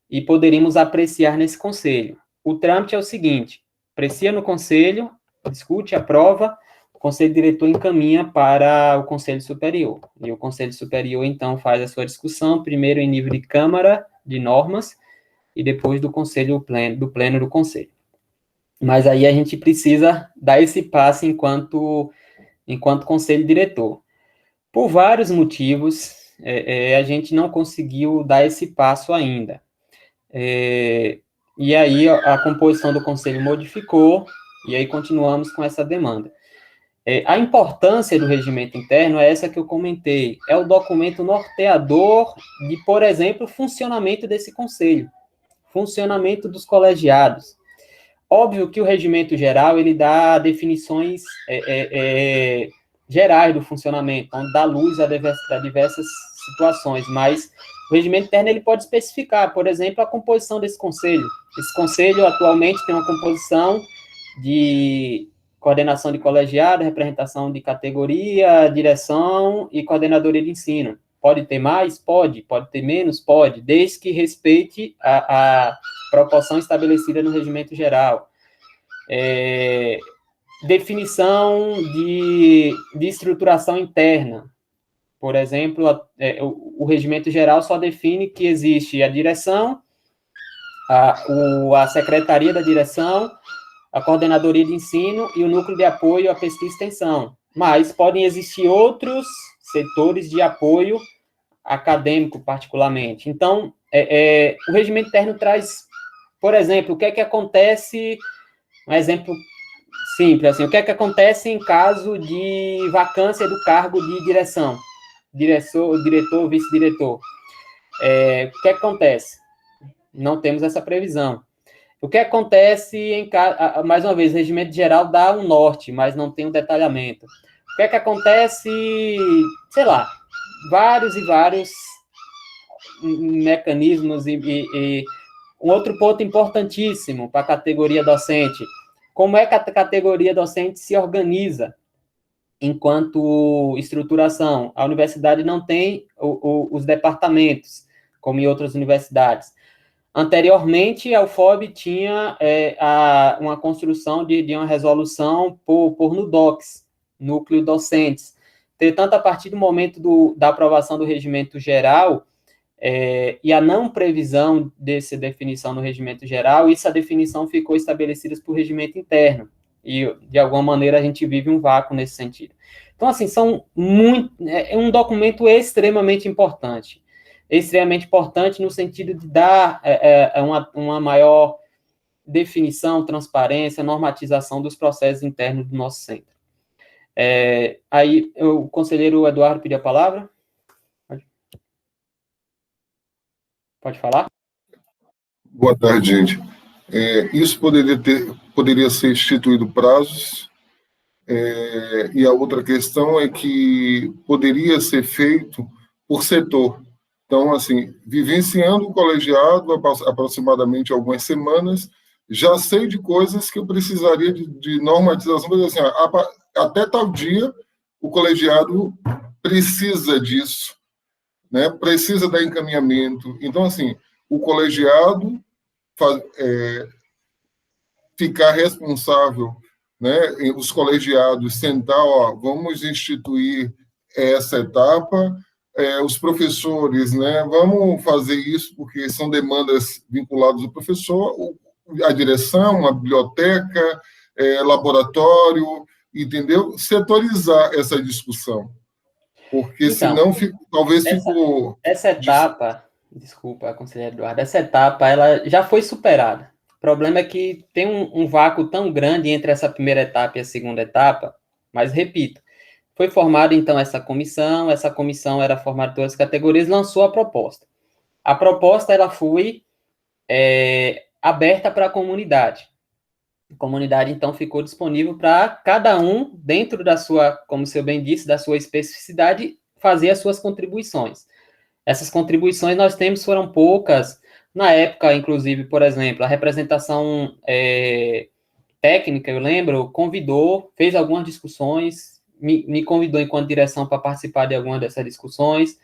S1: e poderíamos apreciar nesse conselho. O trâmite é o seguinte, aprecia no conselho, discute, aprova, o conselho diretor encaminha para o conselho superior. E o conselho superior, então, faz a sua discussão, primeiro em nível de Câmara de Normas, e depois do pleno do conselho. Mas aí a gente precisa dar esse passo enquanto conselho diretor. Por vários motivos, a gente não conseguiu dar esse passo ainda. E aí a composição do conselho modificou, e aí continuamos com essa demanda. A importância do regimento interno é essa que eu comentei, é o documento norteador de, por exemplo, funcionamento desse conselho, funcionamento dos colegiados. Óbvio que o regimento geral, ele dá definições gerais do funcionamento, onde dá luz a diversas situações, mas o regimento interno, ele pode especificar, por exemplo, a composição desse conselho. Esse conselho, atualmente, tem uma composição de coordenação de colegiado, representação de categoria, direção e coordenadoria de ensino. Pode ter mais? Pode. Pode ter menos? Pode, desde que respeite a proporção estabelecida no regimento geral. Definição de estruturação interna. Por exemplo, o regimento geral só define que existe a direção, a secretaria da direção, a coordenadoria de ensino e o núcleo de apoio à pesquisa e extensão. Mas podem existir outros setores de apoio acadêmico, particularmente. Então, o regimento interno traz, por exemplo, o que é que acontece, um exemplo simples, assim, o que é que acontece em caso de vacância do cargo de direção, diretor, vice-diretor. O que é que acontece? Não temos essa previsão. O que acontece em caso, mais uma vez, o regimento geral dá um norte, mas não tem um detalhamento. O que é que acontece, sei lá, vários e vários mecanismos e um outro ponto importantíssimo para a categoria docente. Como é que a categoria docente se organiza? enquanto estruturação. A universidade não tem os departamentos, como em outras universidades. Anteriormente, a UFOB tinha uma construção de uma resolução por NUDOCs, Núcleo Docentes. Entretanto, a partir do momento da aprovação do regimento geral, e a não previsão dessa definição no regimento geral, essa definição ficou estabelecida por regimento interno, e, de alguma maneira, a gente vive um vácuo nesse sentido. Então, assim, é um documento extremamente importante no sentido de dar uma maior definição, transparência, normatização dos processos internos do nosso centro. Aí, o conselheiro Eduardo pediu a palavra. Pode falar?
S3: Boa tarde, gente. Isso poderia ser instituído prazos, e a outra questão é que poderia ser feito por setor. Então, assim, vivenciando o colegiado aproximadamente algumas semanas, já sei de coisas que eu precisaria de normatização, mas assim, até tal dia o colegiado precisa disso, né? Precisa dar encaminhamento. Então, assim, o colegiado ficar responsável, né? Os colegiados sentar, vamos instituir essa etapa, os professores, né? Vamos fazer isso porque são demandas vinculadas ao professor, a direção, a biblioteca, laboratório, entendeu? Setorizar essa discussão, porque
S1: então,
S3: senão talvez ficou...
S1: Essa etapa, desculpa, conselheiro Eduardo, essa etapa ela já foi superada. O problema é que tem um vácuo tão grande entre essa primeira etapa e a segunda etapa, mas, repito, foi formada, então, essa comissão era formada em todas as categorias, lançou a proposta. A proposta, ela foi aberta para a comunidade. A comunidade, então, ficou disponível para cada um, dentro da sua, como o senhor bem disse, da sua especificidade, fazer as suas contribuições. Essas contribuições nós temos, foram poucas, na época, inclusive, por exemplo, a representação técnica, eu lembro, fez algumas discussões, me convidou enquanto direção para participar de alguma dessas discussões.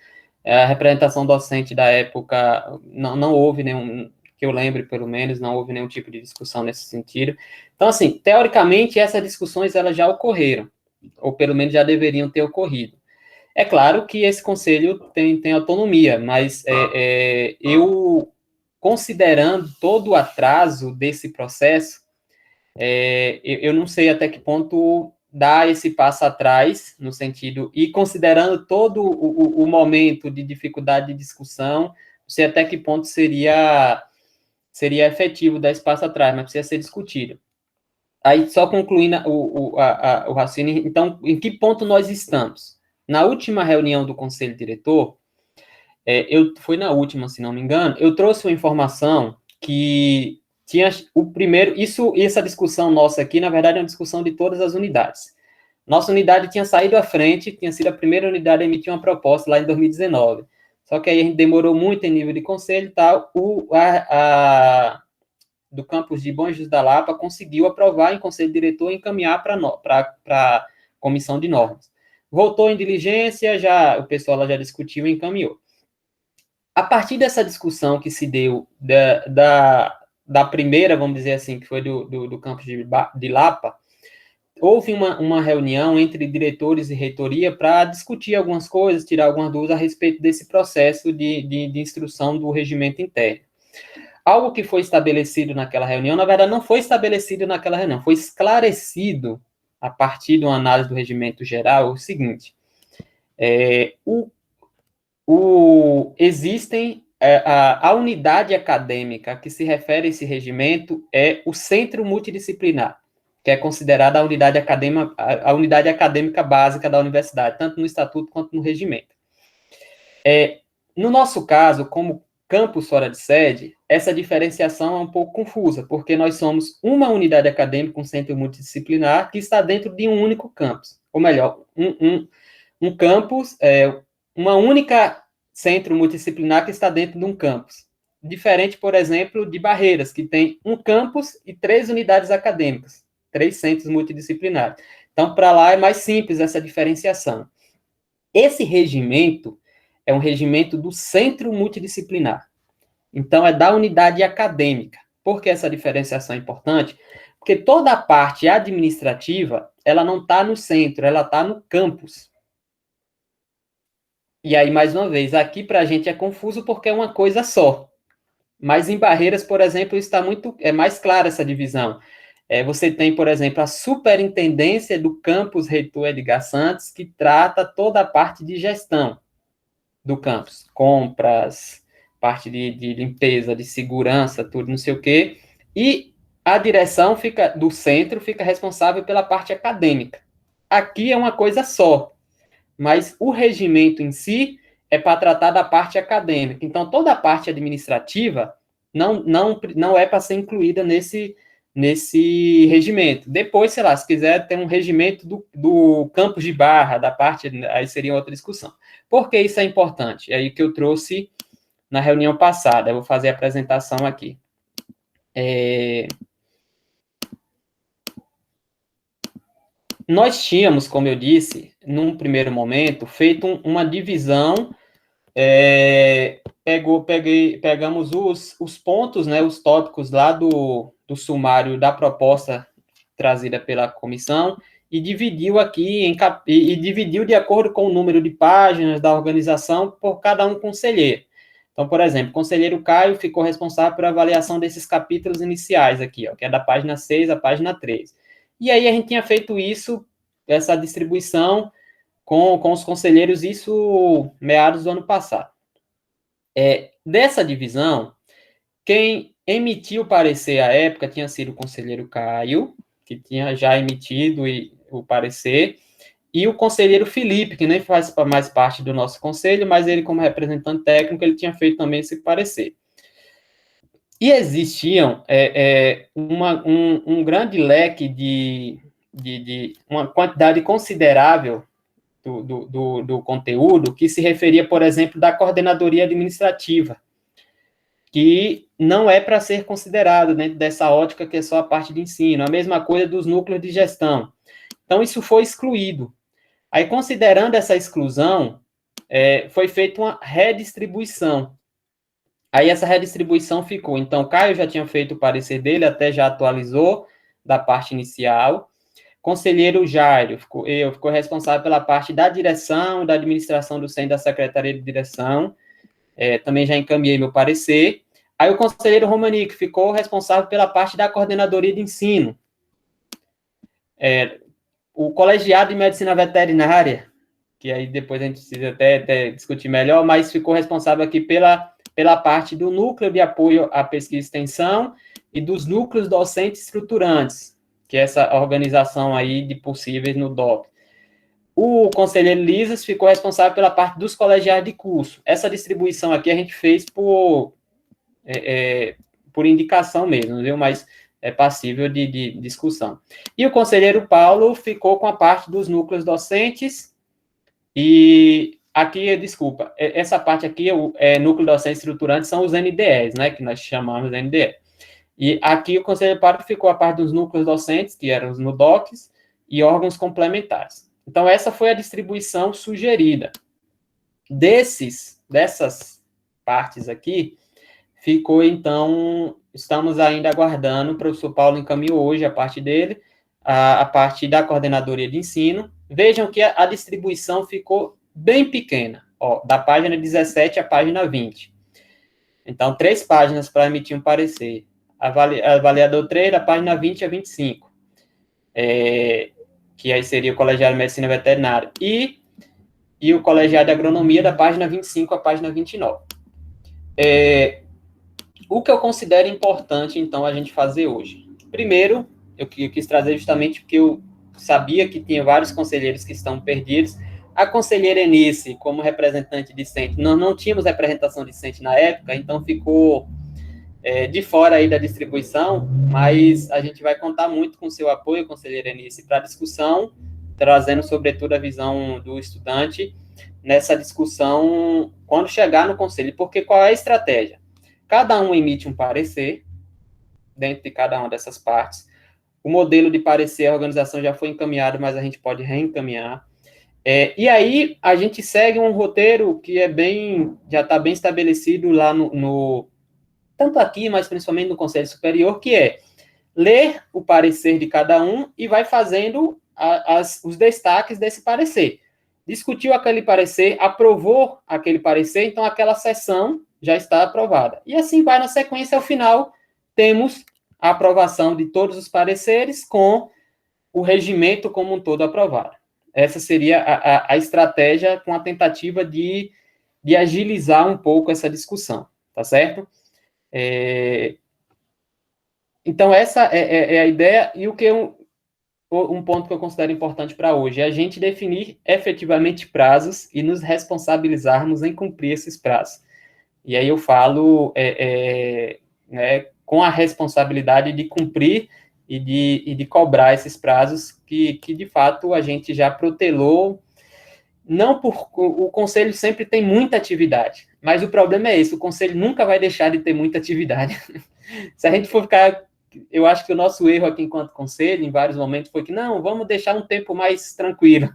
S1: A representação docente da época, não houve nenhum, que eu lembre, pelo menos, não houve nenhum tipo de discussão nesse sentido. Então, assim, teoricamente, essas discussões elas já ocorreram, ou pelo menos já deveriam ter ocorrido. É claro que esse conselho tem autonomia, mas eu, considerando todo o atraso desse processo, eu não sei até que ponto dar esse passo atrás, no sentido, e considerando todo o momento de dificuldade de discussão, não sei até que ponto seria efetivo dar esse passo atrás, mas precisa ser discutido. Aí, só concluindo o raciocínio, então, em que ponto nós estamos? Na última reunião do Conselho Diretor, foi na última, se não me engano, eu trouxe uma informação que tinha o primeiro, essa discussão nossa aqui, na verdade, é uma discussão de todas as unidades. Nossa unidade tinha saído à frente, tinha sido a primeira unidade a emitir uma proposta lá em 2019. Só que aí a gente demorou muito em nível de conselho e tal, do campus de Bom Jesus da Lapa conseguiu aprovar em conselho diretor e encaminhar para a comissão de normas. Voltou em diligência, o pessoal lá já discutiu e encaminhou. A partir dessa discussão que se deu da primeira, vamos dizer assim, que foi do campus de Lapa, houve uma reunião entre diretores e reitoria para discutir algumas coisas, tirar algumas dúvidas a respeito desse processo de instrução do regimento interno. Algo que foi estabelecido naquela reunião, na verdade, não foi estabelecido naquela reunião, foi esclarecido a partir de uma análise do regimento geral, o seguinte, a unidade acadêmica que se refere a esse regimento é o centro multidisciplinar, que é considerada a unidade acadêmica básica da universidade, tanto no estatuto quanto no regimento. No nosso caso, como campus fora de sede, essa diferenciação é um pouco confusa, porque nós somos uma unidade acadêmica, um centro multidisciplinar, que está dentro de um único campus. Ou melhor, um campus, uma única centro multidisciplinar que está dentro de um campus. Diferente, por exemplo, de Barreiras, que tem um campus e 3 unidades acadêmicas, 3 centros multidisciplinares. Então, para lá é mais simples essa diferenciação. Esse regimento é um regimento do centro multidisciplinar. Então, é da unidade acadêmica. Por que essa diferenciação é importante? Porque toda a parte administrativa, ela não está no centro, ela está no campus. E aí, mais uma vez, aqui para a gente é confuso porque é uma coisa só. Mas em Barreiras, por exemplo, está é mais clara essa divisão. Você tem, por exemplo, a superintendência do campus Reitor Edgar Santos, que trata toda a parte de gestão do campus, compras, parte de limpeza, de segurança, tudo, não sei o quê, e a direção do centro fica responsável pela parte acadêmica. Aqui é uma coisa só, mas o regimento em si é para tratar da parte acadêmica. Então, toda a parte administrativa não é para ser incluída nesse regimento. Depois, sei lá, se quiser ter um regimento do campus de Barra, da parte, aí seria outra discussão. Por que isso é importante? É aí que eu trouxe na reunião passada. Eu vou fazer a apresentação aqui. Nós tínhamos, como eu disse, num primeiro momento, feito uma divisão, pegamos os pontos, né, os tópicos lá do sumário da proposta trazida pela comissão e dividiu aqui e dividiu de acordo com o número de páginas da organização por cada um conselheiro. Então, por exemplo, o conselheiro Caio ficou responsável por avaliação desses capítulos iniciais aqui, ó, que é da página 6 à página 3. E aí a gente tinha feito essa distribuição com os conselheiros, isso meados do ano passado. Dessa divisão, quem emitiu o parecer à época tinha sido o conselheiro Caio, que tinha já emitido o parecer, e o conselheiro Felipe, que nem faz mais parte do nosso conselho, mas ele, como representante técnico, ele tinha feito também esse parecer. E existiam um grande leque de uma quantidade considerável do conteúdo que se referia, por exemplo, da coordenadoria administrativa, que não é para ser considerado dentro dessa ótica que é só a parte de ensino. A mesma coisa dos núcleos de gestão. Então, isso foi excluído. Aí, considerando essa exclusão, foi feita uma redistribuição. Aí, essa redistribuição ficou. Então, o Caio já tinha feito o parecer dele, até já atualizou da parte inicial. Conselheiro Jairo ficou responsável pela parte da direção, da administração do centro da Secretaria de Direção. Também já encaminhei meu parecer. Aí, o conselheiro Romanico ficou responsável pela parte da coordenadoria de ensino. O colegiado de medicina veterinária, que aí depois a gente precisa até discutir melhor, mas ficou responsável aqui pela parte do núcleo de apoio à pesquisa e extensão e dos núcleos docentes estruturantes, que é essa organização aí de possíveis no DOP. O conselheiro Lisas ficou responsável pela parte dos colegiados de curso. Essa distribuição aqui a gente fez por indicação mesmo, viu? Mas é passível de discussão. E o conselheiro Paulo ficou com a parte dos núcleos docentes e aqui, desculpa, essa parte aqui, núcleo docente estruturante, são os NDEs, né, que nós chamamos de NDE. E aqui o conselheiro Paulo ficou a parte dos núcleos docentes, que eram os NUDOCs, e órgãos complementares. Então, essa foi a distribuição sugerida. Dessas partes aqui, ficou, então, estamos ainda aguardando, o professor Paulo encaminhou hoje a parte dele, a parte da coordenadoria de ensino. Vejam que a distribuição ficou bem pequena, ó, da página 17 à página 20. Então, 3 páginas para emitir um parecer. Avaliador 3, da página 20 a 25. Que aí seria o colegiado de medicina veterinária. E o colegiado de agronomia, da página 25 à página 29. O que eu considero importante, então, a gente fazer hoje? Primeiro, eu quis trazer justamente porque eu sabia que tinha vários conselheiros que estão perdidos. A conselheira Enice, como representante discente, nós não tínhamos representação discente na época, então ficou de fora aí da distribuição, mas a gente vai contar muito com o seu apoio, conselheira Enice, para a discussão, trazendo, sobretudo, a visão do estudante nessa discussão quando chegar no conselho. Porque qual é a estratégia? Cada um emite um parecer, dentro de cada uma dessas partes. o modelo de parecer, a organização já foi encaminhado, mas a gente pode reencaminhar. E aí, a gente segue um roteiro que já está bem estabelecido lá tanto aqui, mas principalmente no Conselho Superior, que é ler o parecer de cada um e vai fazendo os destaques desse parecer. Discutiu aquele parecer, aprovou aquele parecer, então aquela sessão já está aprovada. E assim vai na sequência, ao final, temos a aprovação de todos os pareceres com o regimento como um todo aprovado. Essa seria a estratégia com a tentativa de agilizar um pouco essa discussão, tá certo? Então, essa é a ideia, e um ponto que eu considero importante para hoje é a gente definir efetivamente prazos e nos responsabilizarmos em cumprir esses prazos. E aí eu falo né, com a responsabilidade de cumprir e de cobrar esses prazos que de fato a gente já protelou. O Conselho sempre tem muita atividade, mas o problema é esse, o Conselho nunca vai deixar de ter muita atividade. Se a gente for ficar... Eu acho que o nosso erro aqui enquanto Conselho, em vários momentos, foi que, não, vamos deixar um tempo mais tranquilo,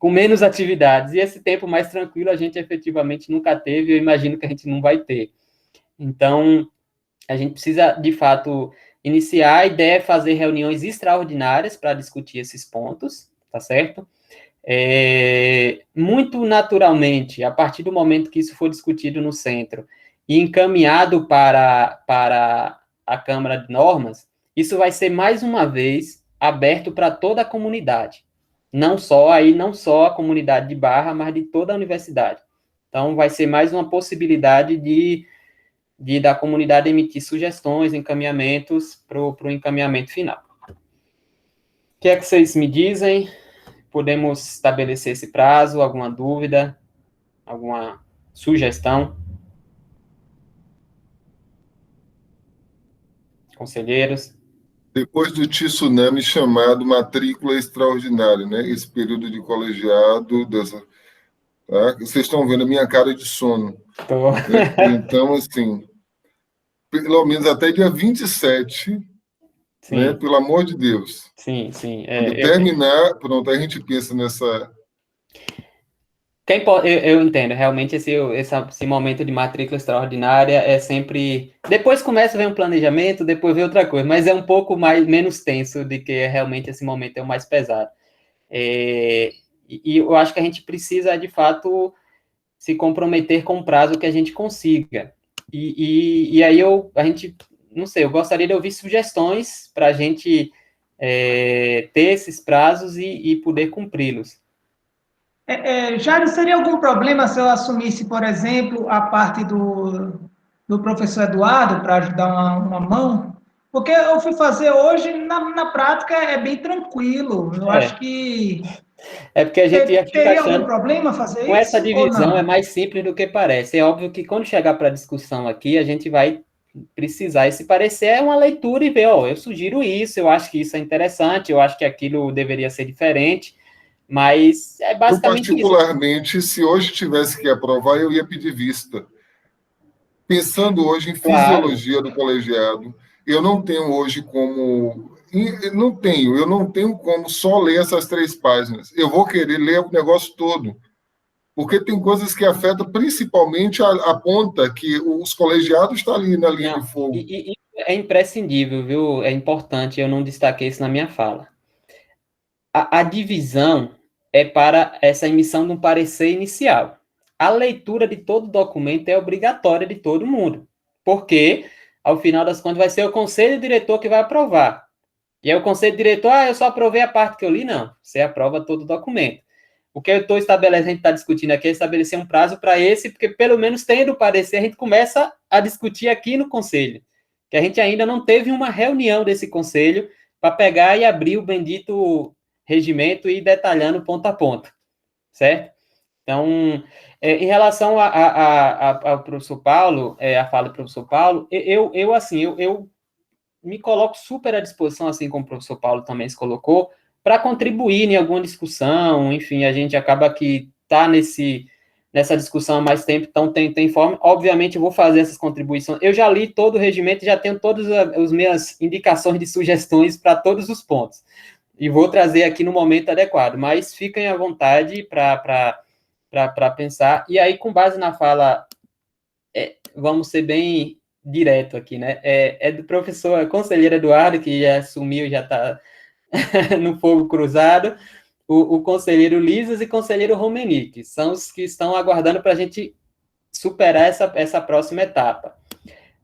S1: com menos atividades, e esse tempo mais tranquilo a gente efetivamente nunca teve, eu imagino que a gente não vai ter. Então, a gente precisa, de fato, iniciar. A ideia é fazer reuniões extraordinárias para discutir esses pontos, tá certo? Muito naturalmente, a partir do momento que isso for discutido no centro e encaminhado para a Câmara de Normas, isso vai ser, mais uma vez, aberto para toda a comunidade. Não só a comunidade de Barra, mas de toda a universidade. Então, vai ser mais uma possibilidade da comunidade emitir sugestões, encaminhamentos para o encaminhamento final. O que é que vocês me dizem? Podemos estabelecer esse prazo? Alguma dúvida? Alguma sugestão? Conselheiros?
S3: Depois do tsunami chamado matrícula extraordinária, né? Esse período de colegiado, tá? Vocês estão vendo a minha cara de sono. Então, assim, pelo menos até dia 27, né? Pelo amor de Deus.
S1: Sim.
S3: Quando terminar, pronto, a gente pensa nessa...
S1: Eu entendo, realmente esse momento de matrícula extraordinária é sempre... Depois começa a ver um planejamento, depois vem outra coisa, mas é um pouco menos tenso do que realmente esse momento é o mais pesado. E eu acho que a gente precisa, de fato, se comprometer com o prazo que a gente consiga. E aí não sei, eu gostaria de ouvir sugestões para a gente ter esses prazos e poder cumpri-los.
S5: Jairo, seria algum problema se eu assumisse, por exemplo, a parte do professor Eduardo para ajudar uma mão? Porque eu fui fazer hoje, na prática, é bem tranquilo. Eu acho que...
S1: porque a gente ia ficar
S5: teria algum problema fazer
S1: com
S5: isso?
S1: Essa divisão é mais simples do que parece. É óbvio que quando chegar para a discussão aqui, a gente vai precisar. Esse parecer é uma leitura e ver, eu sugiro isso, eu acho que isso é interessante, eu acho que aquilo deveria ser diferente. Mas é basicamente
S3: particularmente, se hoje tivesse que aprovar, eu ia pedir vista. Pensando hoje em fisiologia do colegiado, eu não tenho hoje como... Eu não tenho como só ler essas 3 páginas. Eu vou querer ler o negócio todo. Porque tem coisas que afetam principalmente a ponta, que os colegiados estão ali na linha de fogo.
S1: E é imprescindível, viu? É importante, eu não destaquei isso na minha fala. A divisão é para essa emissão de um parecer inicial. A leitura de todo documento é obrigatória de todo mundo, porque, ao final das contas, vai ser o conselho diretor que vai aprovar. E aí o conselho diretor, eu só aprovei a parte que eu li, não. Você aprova todo o documento. O que eu estou estabelecendo, a gente está discutindo aqui, é estabelecer um prazo para esse, porque pelo menos tendo o parecer, a gente começa a discutir aqui no conselho. Que a gente ainda não teve uma reunião desse conselho para pegar e abrir o bendito regimento e ir detalhando ponto a ponto, certo? Então, em relação ao professor Paulo, a fala do professor Paulo, eu me coloco super à disposição, assim como o professor Paulo também se colocou, para contribuir em alguma discussão, enfim, a gente acaba que está nessa discussão há mais tempo, então tem forma. Obviamente, eu vou fazer essas contribuições. Eu já li todo o regimento e já tenho todas as minhas indicações de sugestões para todos os pontos. E vou trazer aqui no momento adequado, mas fiquem à vontade para pensar. E aí, com base na fala, vamos ser bem direto aqui, né? É do professor conselheiro Eduardo, que já sumiu, já está no fogo cruzado, o conselheiro Lisas e conselheiro Romenick, são os que estão aguardando para a gente superar essa próxima etapa.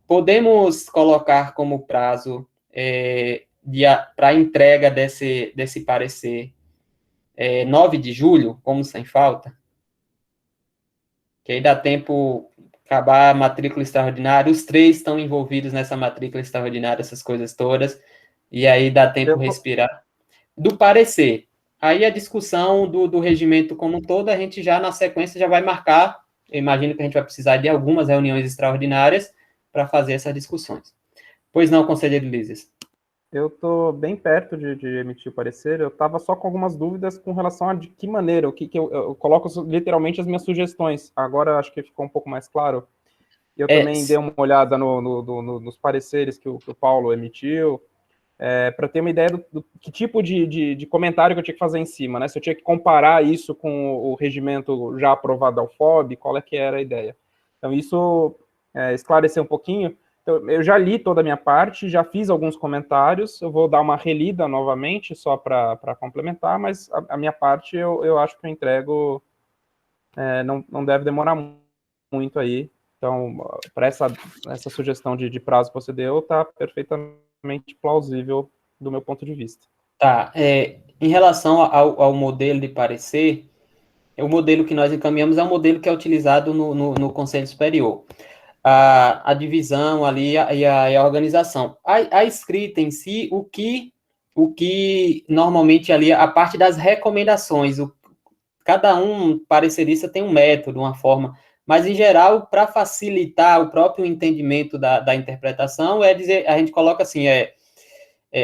S1: Podemos colocar como prazo para a entrega desse parecer 9 de julho, como sem falta? Que aí dá tempo acabar a matrícula extraordinária, os 3 estão envolvidos nessa matrícula extraordinária, essas coisas todas, e aí dá tempo respirar. Do parecer, aí a discussão do regimento como um todo, a gente já na sequência já vai marcar, eu imagino que a gente vai precisar de algumas reuniões extraordinárias para fazer essas discussões. Pois não, conselheiro Lízias?
S6: Eu estou bem perto de emitir o parecer, eu estava só com algumas dúvidas com relação a de que maneira, o que eu coloco literalmente as minhas sugestões, agora acho que ficou um pouco mais claro. Eu também dei uma olhada nos pareceres que o Paulo emitiu, para ter uma ideia do que tipo de comentário que eu tinha que fazer em cima, né? Se eu tinha que comparar isso com o regimento já aprovado da UFOB, qual é que era a ideia. Então, isso esclarecer um pouquinho. Eu já li toda a minha parte, já fiz alguns comentários, eu vou dar uma relida novamente, só para complementar, mas a minha parte eu acho que eu entrego, não deve demorar muito aí. Então, para essa sugestão de prazo que você deu, está perfeitamente plausível do meu ponto de vista.
S1: Tá, em relação ao modelo de parecer, o modelo que nós encaminhamos é o modelo que é utilizado no Conselho Superior. A divisão ali e a organização. A escrita em si, o que normalmente ali, a parte das recomendações, cada parecerista tem um método, uma forma, mas em geral, para facilitar o próprio entendimento da interpretação, dizer, a gente coloca assim,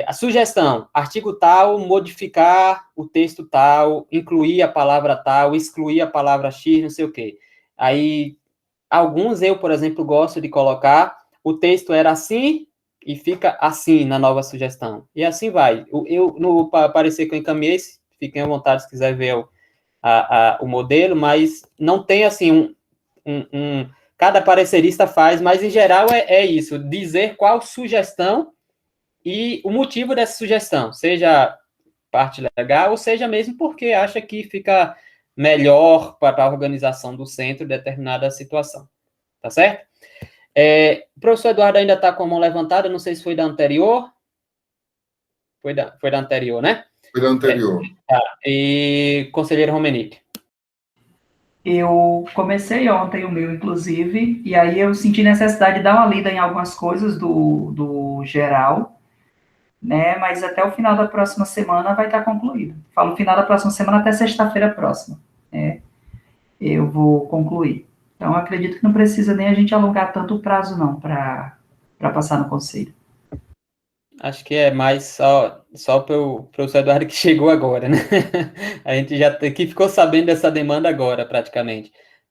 S1: a sugestão, artigo tal, modificar o texto tal, incluir a palavra tal, excluir a palavra X, não sei o quê. Aí, eu, por exemplo, gosto de colocar, o texto era assim, e fica assim na nova sugestão. E assim vai. No parecer que eu encaminhei, fiquem à vontade se quiser ver o modelo, mas não tem, assim, cada parecerista faz, mas, em geral, é isso, dizer qual sugestão e o motivo dessa sugestão, seja parte legal, ou seja mesmo porque acha que fica melhor para a organização do centro determinada situação. Tá certo? O professor Eduardo ainda está com a mão levantada, não sei se foi da anterior. Foi da anterior, né?
S3: Foi da anterior.
S1: Tá. E conselheiro Romenick?
S4: Eu comecei ontem o meu, inclusive, e aí eu senti necessidade de dar uma lida em algumas coisas do geral, né, mas até o final da próxima semana vai estar concluído. Falo final da próxima semana até sexta-feira próxima, né, eu vou concluir. Então, acredito que não precisa nem a gente alongar tanto o prazo, não, para passar no conselho.
S1: Acho que é mais só para o professor Eduardo que chegou agora, né? A gente já que ficou sabendo dessa demanda agora, praticamente.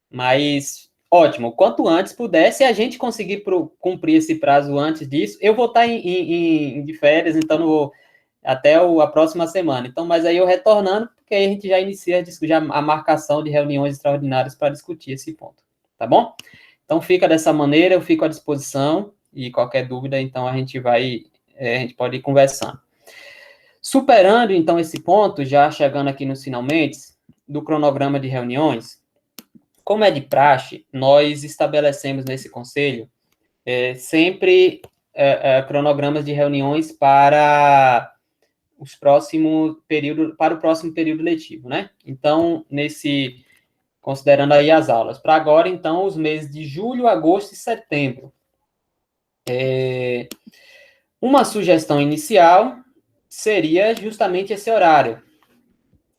S1: Mas, ótimo, quanto antes puder, se a gente conseguir cumprir esse prazo antes disso, eu vou estar de férias, então não vou até a próxima semana. Então, mas aí eu retornando, porque aí a gente já inicia a marcação de reuniões extraordinárias para discutir esse ponto, tá bom? Então, fica dessa maneira, eu fico à disposição, e qualquer dúvida, então, a gente pode ir conversando. Superando, então, esse ponto, já chegando aqui nos finalmente, do cronograma de reuniões, como é de praxe, nós estabelecemos nesse conselho sempre cronogramas de reuniões para o próximo período letivo, né? Então, considerando aí as aulas. Para agora, então, os meses de julho, agosto e setembro. Uma sugestão inicial seria justamente esse horário,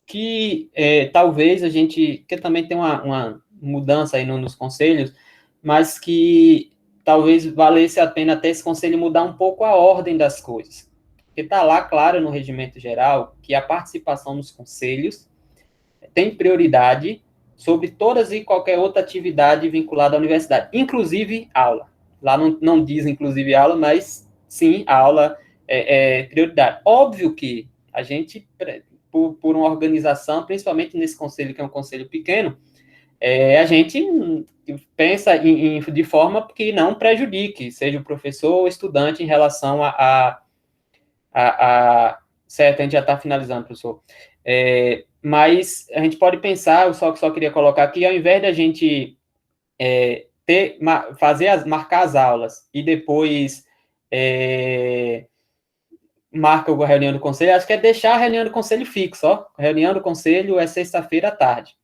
S1: que talvez a gente, que também tem uma mudança aí nos conselhos, mas que talvez valesse a pena até esse conselho mudar um pouco a ordem das coisas. Porque está lá, claro, no regimento geral, que a participação nos conselhos tem prioridade sobre todas e qualquer outra atividade vinculada à universidade, inclusive aula. Lá não diz inclusive aula, mas sim, a aula é prioridade. Óbvio que a gente, por uma organização, principalmente nesse conselho, que é um conselho pequeno, a gente pensa de forma que não prejudique, seja o professor ou o estudante, em relação certo, a gente já está finalizando, professor. Mas a gente pode pensar, eu só queria colocar aqui, ao invés da gente marcar as aulas e depois marca a reunião do conselho, acho que é deixar a reunião do conselho fixo, ó. A reunião do conselho é sexta-feira à tarde.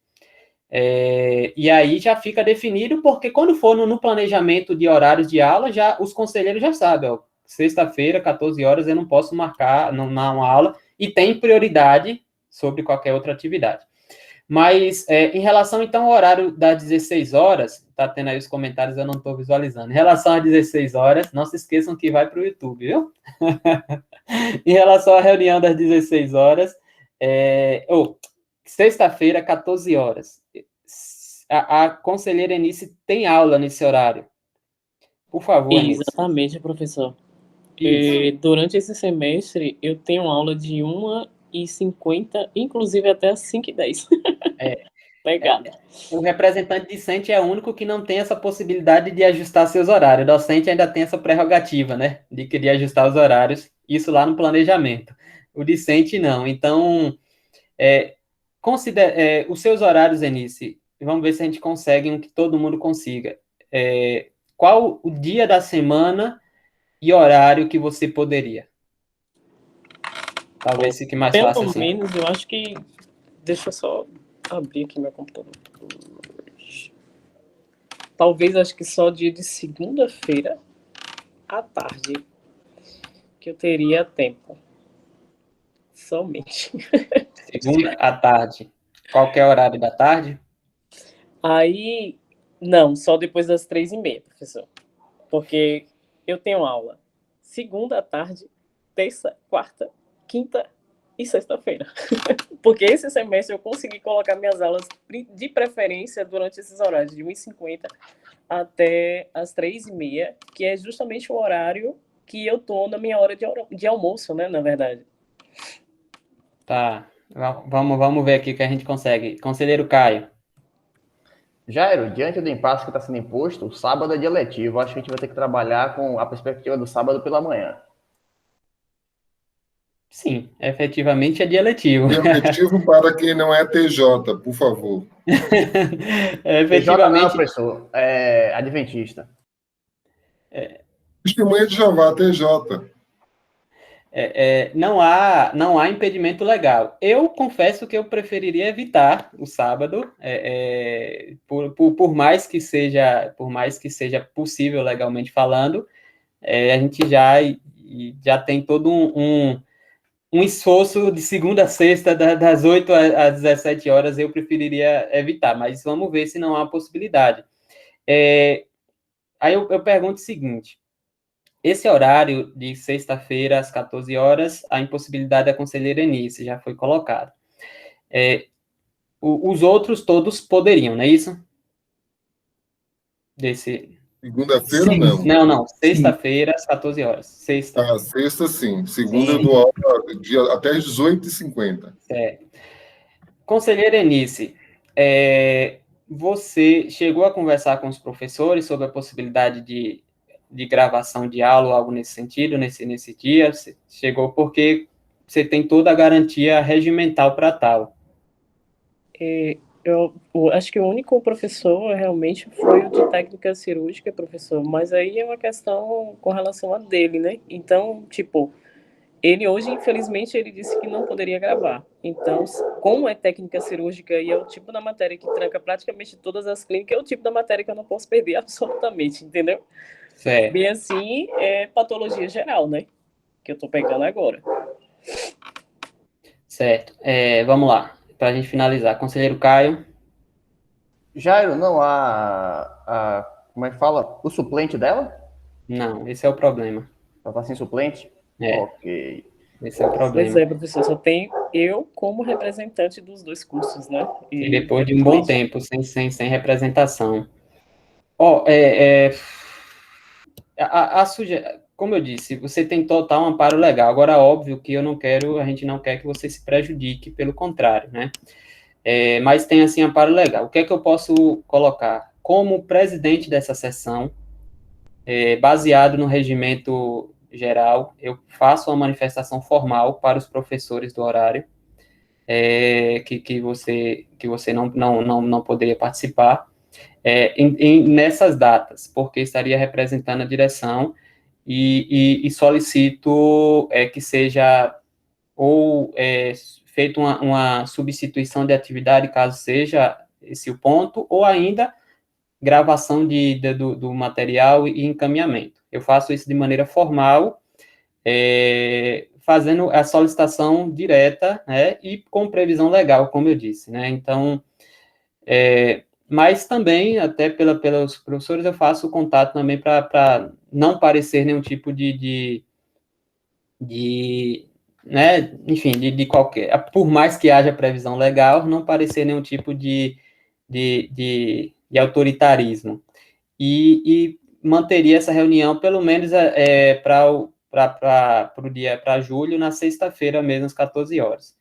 S1: E aí já fica definido, porque quando for no planejamento de horários de aula, os conselheiros já sabem, ó, sexta-feira, 14 horas, eu não posso marcar uma aula, e tem prioridade sobre qualquer outra atividade. Mas, em relação, então, ao horário das 16 horas, tá tendo aí os comentários, eu não estou visualizando. Em relação às 16 horas, não se esqueçam que vai para o YouTube, viu? Em relação à reunião das 16 horas, sexta-feira, 14 horas. A conselheira Eunice tem aula nesse horário. Por favor, Eunice.
S7: Exatamente, professor. Durante esse semestre, eu tenho aula de 1h50, inclusive até às 5h10. Pegada.
S1: O representante discente é o único que não tem essa possibilidade de ajustar seus horários. O docente ainda tem essa prerrogativa, né? De ajustar os horários. Isso lá no planejamento. O discente não. Então, os seus horários, Eunice, vamos ver se a gente consegue um que todo mundo consiga. Qual o dia da semana e horário que você poderia? Talvez fique mais fácil assim.
S7: Pelo menos, eu acho que... Deixa eu só abrir aqui meu computador. Talvez, acho que só dia de segunda-feira à tarde que eu teria tempo. Somente.
S1: Segunda à tarde. Qualquer horário da tarde?
S7: Aí, não, só depois das 3h30, professor. Porque eu tenho aula segunda à tarde, terça, quarta, quinta e sexta-feira. Porque esse semestre eu consegui colocar minhas aulas de preferência durante esses horários, de 1h50 até as 3h30, que é justamente o horário que eu tô na minha hora de almoço, né, na verdade.
S1: Tá, vamos ver aqui o que a gente consegue. Conselheiro Caio.
S2: Jairo, diante do impasse que está sendo imposto, o sábado é dia letivo. Acho que a gente vai ter que trabalhar com a perspectiva do sábado pela manhã.
S1: Sim, efetivamente é dia letivo.
S3: Dia letivo para quem não é TJ, por favor.
S2: TJ não, professor. É adventista.
S3: Testemunha de Jeová, TJ.
S1: Não há impedimento legal. Eu confesso que eu preferiria evitar o sábado, por mais que seja possível legalmente falando, a gente já tem todo um esforço de segunda a sexta, das 8 às 17 horas, eu preferiria evitar, mas vamos ver se não há possibilidade. Aí eu pergunto o seguinte: esse horário de sexta-feira, às 14 horas, a impossibilidade da conselheira Eunice já foi colocada. Os outros todos poderiam, não é isso?
S3: Segunda-feira, não.
S1: Não. Sexta-feira, às 14 horas. Sexta.
S3: Sexta, sim. Segunda, eu dou aula até às 18h50.
S1: Conselheira Eunice, você chegou a conversar com os professores sobre a possibilidade de gravação de aula ou algo nesse sentido, nesse dia? Você chegou porque você tem toda a garantia regimental para tal.
S7: Eu acho que o único professor realmente foi o de técnica cirúrgica, professor, mas aí é uma questão com relação a dele, né? Então, ele hoje, infelizmente, ele disse que não poderia gravar. Então, como é técnica cirúrgica e é o tipo da matéria que tranca praticamente todas as clínicas, é o tipo da matéria que eu não posso perder absolutamente, entendeu?
S1: Certo.
S7: Bem assim, é patologia geral, né? Que eu tô pegando agora.
S1: Certo. Vamos lá, para a gente finalizar. Conselheiro Caio.
S2: Jairo, não há como é que fala? O suplente dela?
S1: Não, esse é o problema.
S2: Ela está sem suplente?
S1: É.
S2: Ok.
S1: Esse é o
S7: Pois
S1: problema.
S7: é, professor, só tem eu como representante dos dois cursos, né?
S1: E depois de um bom tempo, sem representação. Ó, como eu disse, você tem total amparo legal. Agora, óbvio que a gente não quer que você se prejudique, pelo contrário, né? Mas tem, assim, amparo legal. O que é que eu posso colocar? Como presidente dessa sessão, baseado no regimento geral, eu faço uma manifestação formal para os professores do horário, que você não poderia participar, nessas datas, porque estaria representando a direção e solicito que seja ou feita uma substituição de atividade, caso seja esse o ponto, ou ainda gravação do material e encaminhamento. Eu faço isso de maneira formal, fazendo a solicitação direta, né, e com previsão legal, como eu disse, né, então, mas também, até pelos professores, eu faço o contato também para não parecer nenhum tipo né, enfim, de qualquer, por mais que haja previsão legal, não parecer nenhum tipo de autoritarismo. E manteria essa reunião, pelo menos, para julho, na sexta-feira mesmo, às 14 horas.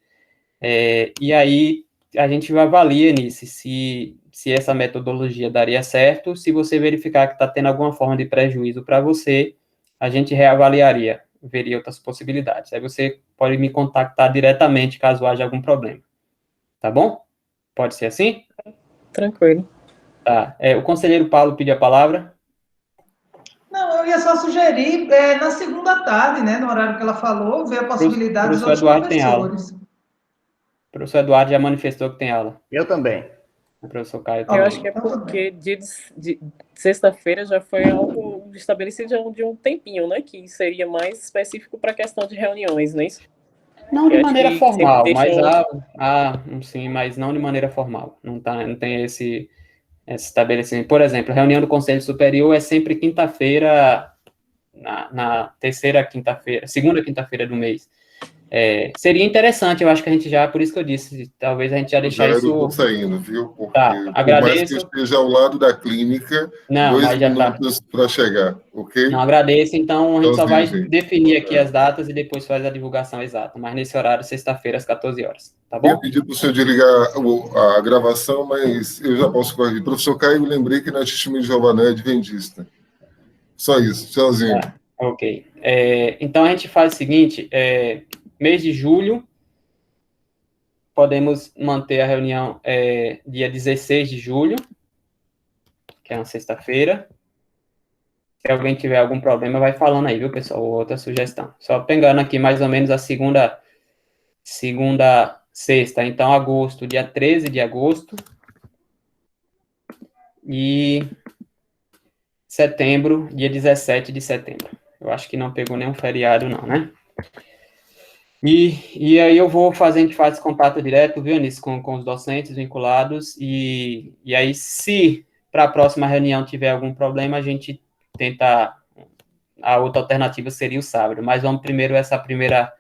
S1: E aí, a gente avalia nisso, se essa metodologia daria certo. Se você verificar que está tendo alguma forma de prejuízo para você, a gente reavaliaria, veria outras possibilidades. Aí você pode me contactar diretamente, caso haja algum problema. Tá bom? Pode ser assim?
S7: Tranquilo.
S1: Tá. O conselheiro Paulo pediu a palavra.
S5: Não, eu ia só sugerir, na segunda tarde, né, no horário que ela falou, ver a possibilidade dos
S1: Professor
S5: outros
S1: Eduardo tem aula.
S5: professores.
S1: O professor Eduardo já manifestou que tem aula.
S2: Eu também.
S1: O professor Caio
S7: Eu
S1: também.
S7: acho que é porque dia de sexta-feira já foi algo estabelecido de um tempinho, né? Que seria mais específico para a questão de reuniões, não é isso?
S1: Não de
S7: Eu acho
S1: maneira
S7: que
S1: formal,
S7: sempre
S1: mas
S7: deixam-
S1: sim, mas não de maneira formal. Não tem esse estabelecimento. Por exemplo, a reunião do Conselho Superior é sempre quinta-feira, na segunda quinta-feira do mês. Seria interessante, eu acho que a gente já, por isso que eu disse, talvez a gente já deixar
S3: Eu
S1: isso...
S3: tô saindo, viu? Porque
S1: Tá,
S3: por mais que
S1: agradeço.
S3: eu esteja ao lado da clínica,
S1: Não,
S3: 2
S1: mas já tá.
S3: minutos para chegar, ok?
S1: Não, agradeço, então a gente só vai
S3: Tchauzinho, gente.
S1: definir aqui as datas e depois faz a divulgação exata, mas nesse horário, sexta-feira, às 14 horas, tá
S3: Eu ia
S1: bom?
S3: pedir para o senhor desligar a gravação, mas eu já posso corrigir. Professor Caio, eu lembrei que na Testemunho de Jeová não é adventista. Só isso, tchauzinho.
S1: Tá, ok. Então a gente faz o seguinte, mês de julho, podemos manter a reunião dia 16 de julho, que é uma sexta-feira. Se alguém tiver algum problema, vai falando aí, viu, pessoal? Outra sugestão. Só pegando aqui mais ou menos a segunda, sexta, então agosto, dia 13 de agosto. E setembro, dia 17 de setembro. Eu acho que não pegou nenhum feriado, não, né? E aí a gente faz esse contato direto, viu, Anísio, com os docentes vinculados, e aí, se para a próxima reunião tiver algum problema, a gente tenta, a outra alternativa seria o sábado, mas vamos primeiro essa primeira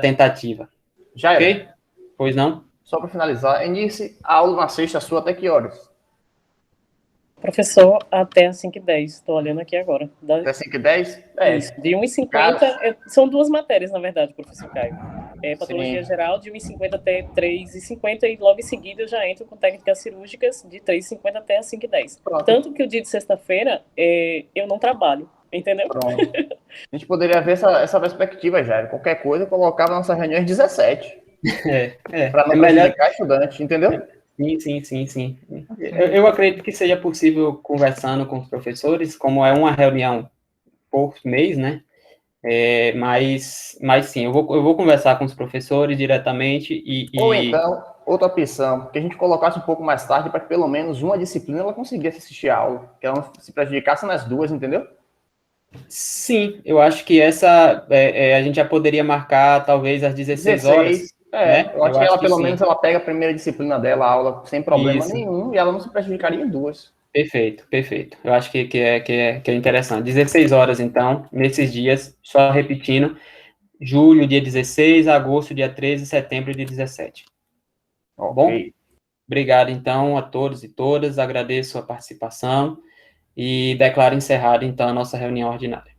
S1: tentativa.
S2: Já
S1: ok?
S2: era.
S1: Pois não?
S2: Só para finalizar, Enice, a aula na sexta sua até que horas?
S7: Professor, até às 5h10, estou olhando aqui agora.
S2: Até 5h10?
S7: Isso, de 1h50, são duas matérias, na verdade, professor Caio. Patologia
S2: Sim.
S7: geral, de 1h50 até 3h50, e logo em seguida eu já entro com técnicas cirúrgicas, de 3h50 até às 5h10.
S2: Pronto.
S7: Tanto que o dia de sexta-feira, eu não trabalho, entendeu?
S2: Pronto. A gente poderia ver essa perspectiva, já. Qualquer coisa, eu colocava nossa reunião às 17. Para não prejudicar estudante, entendeu?
S1: Sim. Eu acredito que seja possível, conversando com os professores, como é uma reunião por mês, né? Mas sim, eu vou conversar com os professores diretamente
S2: Ou então, outra opção, que a gente colocasse um pouco mais tarde, para que pelo menos uma disciplina ela conseguisse assistir a aula, que ela não se prejudicasse nas duas, entendeu?
S1: Sim, eu acho que essa a gente já poderia marcar talvez às 16 horas. Né?
S2: Eu acho que ela pelo
S1: sim.
S2: menos ela pega a primeira disciplina dela, a aula, sem problema nenhum, e ela não se prejudicaria em duas.
S1: Perfeito. Eu acho que é interessante. 16 horas, então, nesses dias, só repetindo, julho, dia 16, agosto, dia 13, setembro, dia 17.
S2: Ok.
S1: Bom? Obrigado, então, a todos e todas. Agradeço a participação e declaro encerrada, então, a nossa reunião ordinária.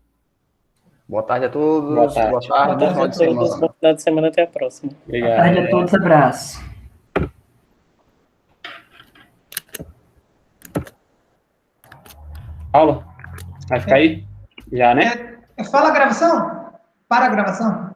S2: Boa tarde a todos.
S1: Boa tarde.
S2: Boa tarde. Bom final de semana.
S7: Bom final de semana, até a próxima.
S4: Boa
S1: Obrigado.
S4: tarde a todos, abraço.
S1: Paulo, vai ficar aí? Já, né?
S5: Fala a gravação? Para a gravação.